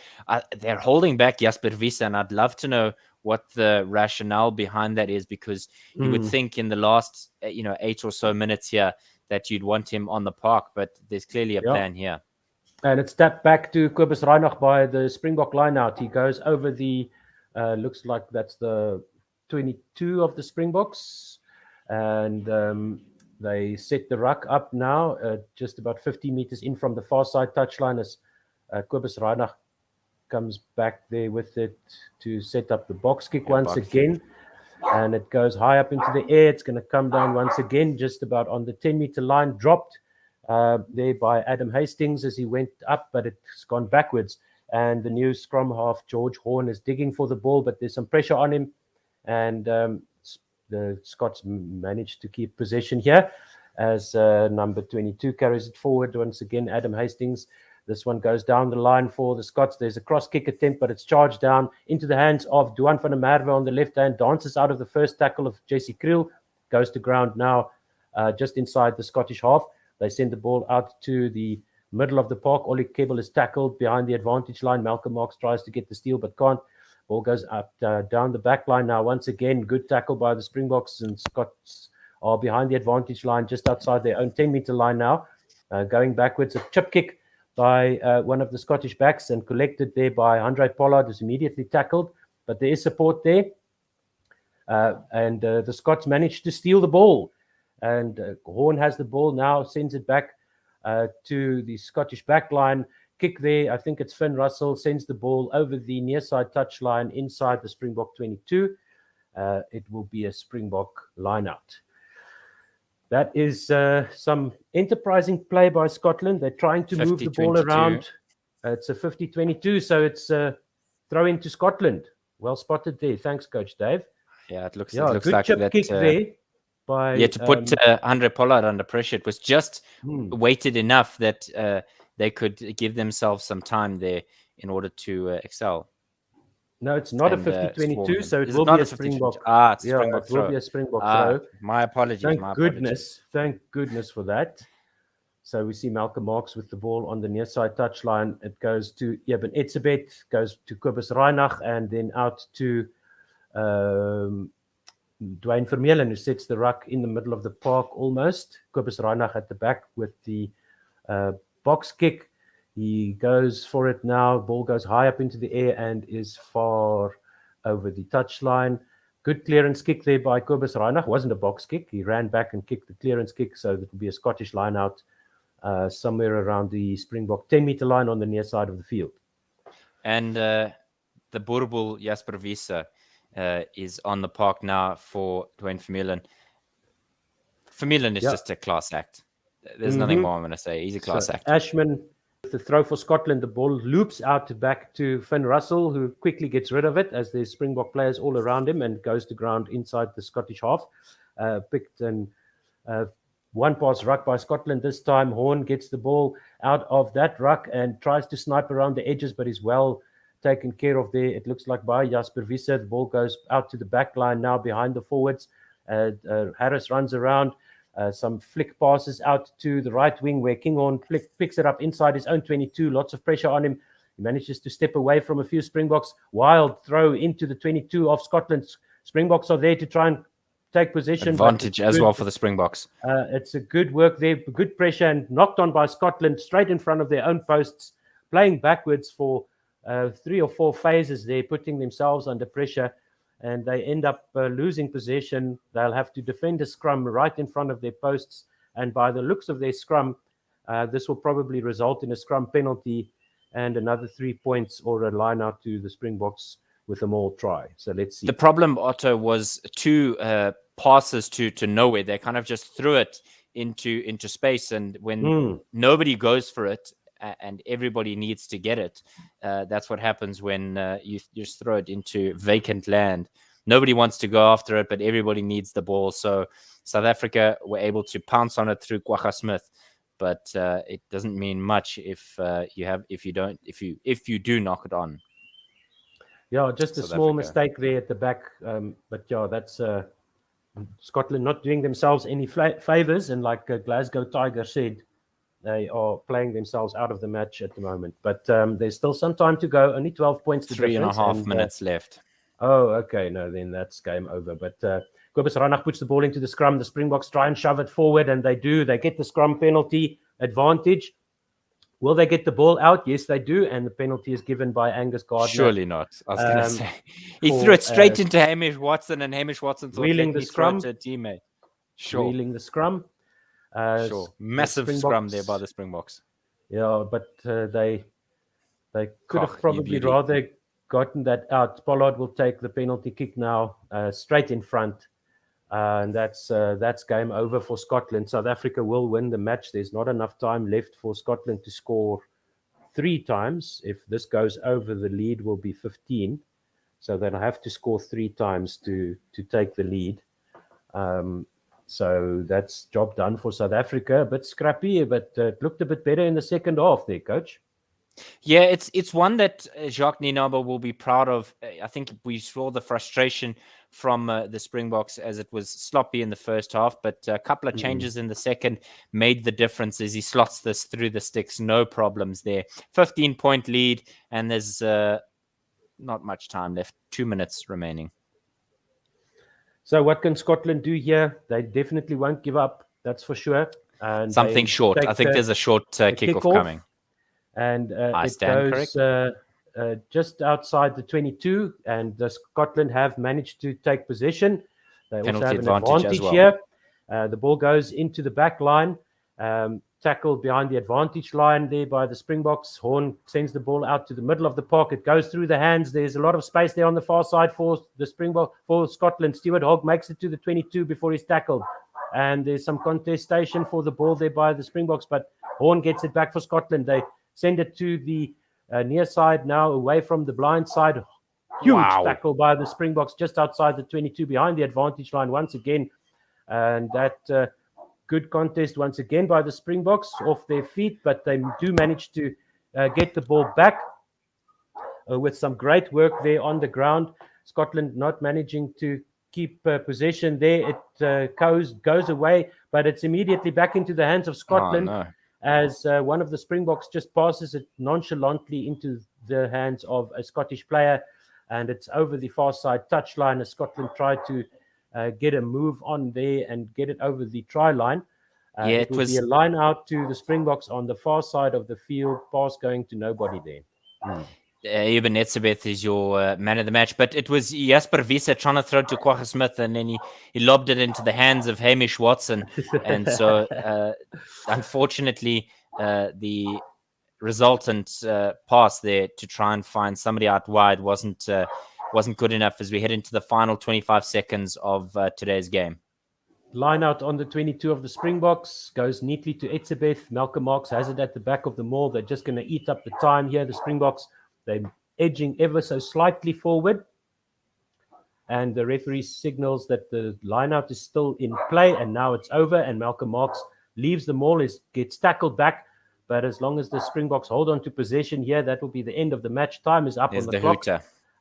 they're holding back Jasper Wiese, and I'd love to know what the rationale behind that is, because you would think in the last 8 or so minutes here that you'd want him on the park, but there's clearly a plan here. And it's tapped back to Kobus Reinach by the Springbok line out. He goes over the looks like that's the 22 of the Springboks, and they set the ruck up now just about 50 meters in from the far side touchline as Kobus Reinach comes back there with it to set up the box kick once again. And it goes high up into the air. It's going to come down once again, just about on the 10-meter line, dropped there by Adam Hastings as he went up, but it's gone backwards. And the new scrum half, George Horn, is digging for the ball, but there's some pressure on him. And the Scots managed to keep possession here as number 22 carries it forward. Once again, Adam Hastings. This one goes down the line for the Scots. There's a cross kick attempt, but it's charged down into the hands of Duan van der Merwe on the left hand. Dances out of the first tackle of Jesse Kriel. Goes to ground now just inside the Scottish half. They send the ball out to the middle of the park. Oli Kebble is tackled behind the advantage line. Malcolm Marx tries to get the steal but can't. Ball goes up down the back line now. Once again, good tackle by the Springboks, and Scots are behind the advantage line, just outside their own 10-meter line now. Going backwards, a chip kick by one of the Scottish backs and collected there by Andre Pollard, is immediately tackled, but there is support there. And the Scots managed to steal the ball. And Horn has the ball now, sends it back to the Scottish back line. Kick there, I think it's Finn Russell, sends the ball over the near side touchline inside the Springbok 22. It will be a Springbok line-out. That is some enterprising play by Scotland. They're trying to move the ball around. It's a 50-22, so it's throw into Scotland. Well spotted there. Thanks, Coach Dave. Yeah, it looks good like chip that. Kick there by, to put Andre Pollard under pressure. It was just weighted enough that they could give themselves some time there in order to excel. No, it's not a 50-22, so it will be a Springbok. It's a Springbok it throw. will be a Springbok throw. My apologies. Thank goodness for that. So we see Malcolm Marx with the ball on the near side touchline. It goes to Eben Etzebeth, goes to Kobus Reinach, and then out to Dwayne Vermeulen, who sets the ruck in the middle of the park almost. Kobus Reinach at the back with the box kick. He goes for it now. Ball goes high up into the air and is far over the touchline. Good clearance kick there by Kobus Reinach. Wasn't a box kick. He ran back and kicked the clearance kick, so that will be a Scottish line out somewhere around the Springbok 10-meter line on the near side of the field. And the Boerbul Jasper Wiese is on the park now for Dwayne Vermeulen. Vermeulen is just a class act. There's nothing more I'm going to say. He's a class act. Ashman, with the throw for Scotland, the ball loops out back to Finn Russell, who quickly gets rid of it as there's Springbok players all around him, and goes to ground inside the Scottish half. Picked and one pass ruck by Scotland this time. Horn gets the ball out of that ruck and tries to snipe around the edges, but is well taken care of there. It looks like by Jasper Wiese. The ball goes out to the back line now behind the forwards. Harris runs around. Some flick passes out to the right wing where Kinghorn picks it up inside his own 22. Lots of pressure on him. He manages to step away from a few Springboks. Wild throw into the 22 of Scotland. Springboks are there to try and take possession. Advantage as well for the Springboks. It's a good work there. Good pressure and knocked on by Scotland straight in front of their own posts. Playing backwards for 3 or 4 phases there, putting themselves under pressure. And they end up losing possession. They'll have to defend a scrum right in front of their posts. And by the looks of their scrum, this will probably result in a scrum penalty and another 3 points or a line out to the Springboks with a maul try. So let's see. The problem, Otto, was 2 passes to nowhere. They kind of just threw it into space. And when nobody goes for it and everybody needs to get it, that's what happens when you just throw it into vacant land. Nobody wants to go after it, but everybody needs the ball. So South Africa were able to pounce on it through Kwagga Smith, but it doesn't mean much if you do knock it on. Yeah, just a small mistake there at the back. But yeah, that's Scotland not doing themselves any favors. And like Glasgow Tiger said, they are playing themselves out of the match at the moment. But there's still some time to go. Only 12 points to 3.5 minutes left. Oh, okay. No, then that's game over. But Kobus Reinach puts the ball into the scrum. The Springboks try and shove it forward, and they do. They get the scrum penalty advantage. Will they get the ball out? Yes, they do. And the penalty is given by Angus Gardner. Surely not. I was going to say. He threw it straight into Hamish Watson, and Hamish Watson thought wheeling the scrum to a teammate. Sure. Wheeling the scrum. Sure. Massive scrum there by the Springboks. Yeah, but they could have probably rather gotten that out. Pollard will take the penalty kick now, straight in front. And that's game over for Scotland. South Africa will win the match. There's not enough time left for Scotland to score 3 times. If this goes over, the lead will be 15. So they'll have to score 3 times to take the lead. So that's job done for South Africa. A bit scrappy, but it looked a bit better in the second half there, Coach. Yeah, it's one that Jacques Nienaber will be proud of. I think we saw the frustration from the Springboks as it was sloppy in the first half, but a couple of changes in the second made the difference as he slots this through the sticks. No problems there. 15-point lead, and there's not much time left. 2 minutes remaining. So what can Scotland do here? They definitely won't give up, that's for sure. And something short. I think there's a short kickoff coming. And it goes just outside the 22, and Scotland have managed to take possession. They also have an advantage here. The ball goes into the back line, tackled behind the advantage line there by the Springboks. Horn sends the ball out to the middle of the park. It goes through the hands. There's a lot of space there on the far side for the Springbok, for Scotland. Stuart Hogg makes it to the 22 before he's tackled. And there's some contestation for the ball there by the Springboks, but Horn gets it back for Scotland. They send it to the near side now, away from the blind side. Huge tackle by the Springboks just outside the 22, behind the advantage line once again. And that good contest once again by the Springboks off their feet, but they do manage to get the ball back with some great work there on the ground. Scotland not managing to keep possession there. It goes away, but it's immediately back into the hands of Scotland. Oh, no. As one of the Springboks just passes it nonchalantly into the hands of a Scottish player, and it's over the far side touchline as Scotland tried to get a move on there and get it over the try line. It would be a line out to the Springboks on the far side of the field, pass going to nobody there. Eben Etzebeth is your man of the match, but it was Jasper Wiese trying to throw to Kwagga Smith, and then he lobbed it into the hands of Hamish Watson. And so, unfortunately, the resultant pass there to try and find somebody out wide wasn't good enough as we head into the final 25 seconds of today's game. Line out on the 22 of the Springboks goes neatly to Etzebeth. Malcolm Marx has it at the back of the maul. They're just going to eat up the time here, the Springboks. They're edging ever so slightly forward. And the referee signals that the lineout is still in play, and now it's over. And Malcolm Marx leaves the maul, gets tackled back. But as long as the Springboks hold on to possession here, that will be the end of the match. Time is up on the clock.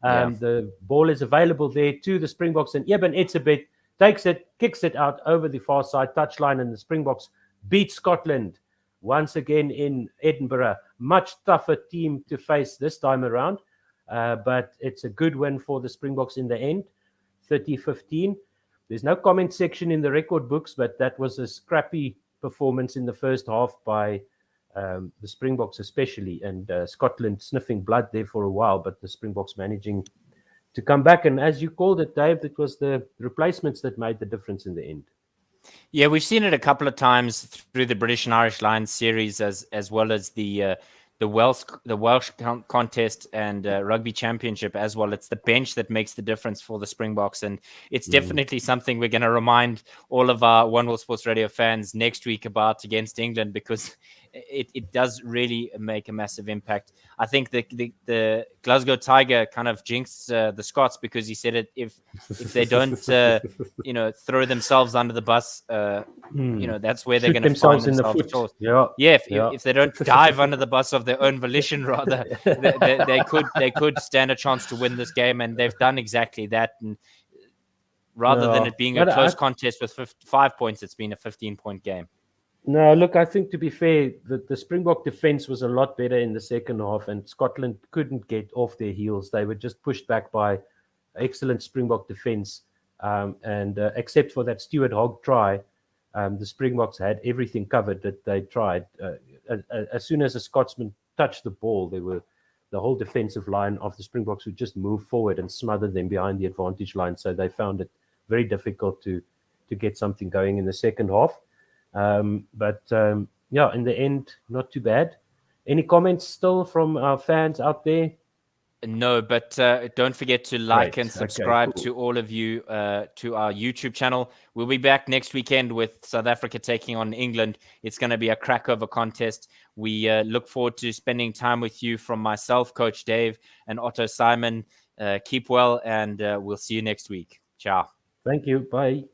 The ball is available there to the Springboks, and Eben Etzebeth takes it, kicks it out over the far side touchline, and the Springboks beat Scotland once again in Edinburgh. Much tougher team to face this time around, but it's a good win for the Springboks in the end, 30-15. There's no comment section in the record books, but that was a scrappy performance in the first half by the Springboks especially, and Scotland sniffing blood there for a while, but the Springboks managing to come back. And as you called it, Dave, it was the replacements that made the difference in the end. Yeah, we've seen it a couple of times through the British and Irish Lions series, as well as the Welsh contest and rugby championship as well. It's the bench that makes the difference for the Springboks, and it's definitely something we're going to remind all of our One World Sports Radio fans next week about against England, because it does really make a massive impact. I think the Glasgow Tiger kind of jinxed the Scots, because he said it, if they don't throw themselves under the bus, that's where they're going to find themselves. If they don't dive under the bus of their own volition, rather, they could stand a chance to win this game, and they've done exactly that. And rather than it being a close contest with 5 points, it's been a 15-point game. No, look, I think, to be fair, the Springbok defense was a lot better in the second half, and Scotland couldn't get off their heels. They were just pushed back by excellent Springbok defense, and except for that Stuart Hogg try, the Springboks had everything covered that they tried. As soon as a Scotsman touched the ball, the whole defensive line of the Springboks would just move forward and smother them behind the advantage line. So they found it very difficult to get something going in the second half. But in the end, not too bad. Any comments still from our fans out there? No, but don't forget to like and subscribe to all of you to our YouTube channel. We'll be back next weekend with South Africa taking on England. It's going to be a crack of a contest. We look forward to spending time with you, from myself, Coach Dave, and Otto Simon. Keep well, and we'll see you next week. Ciao. Thank you. Bye.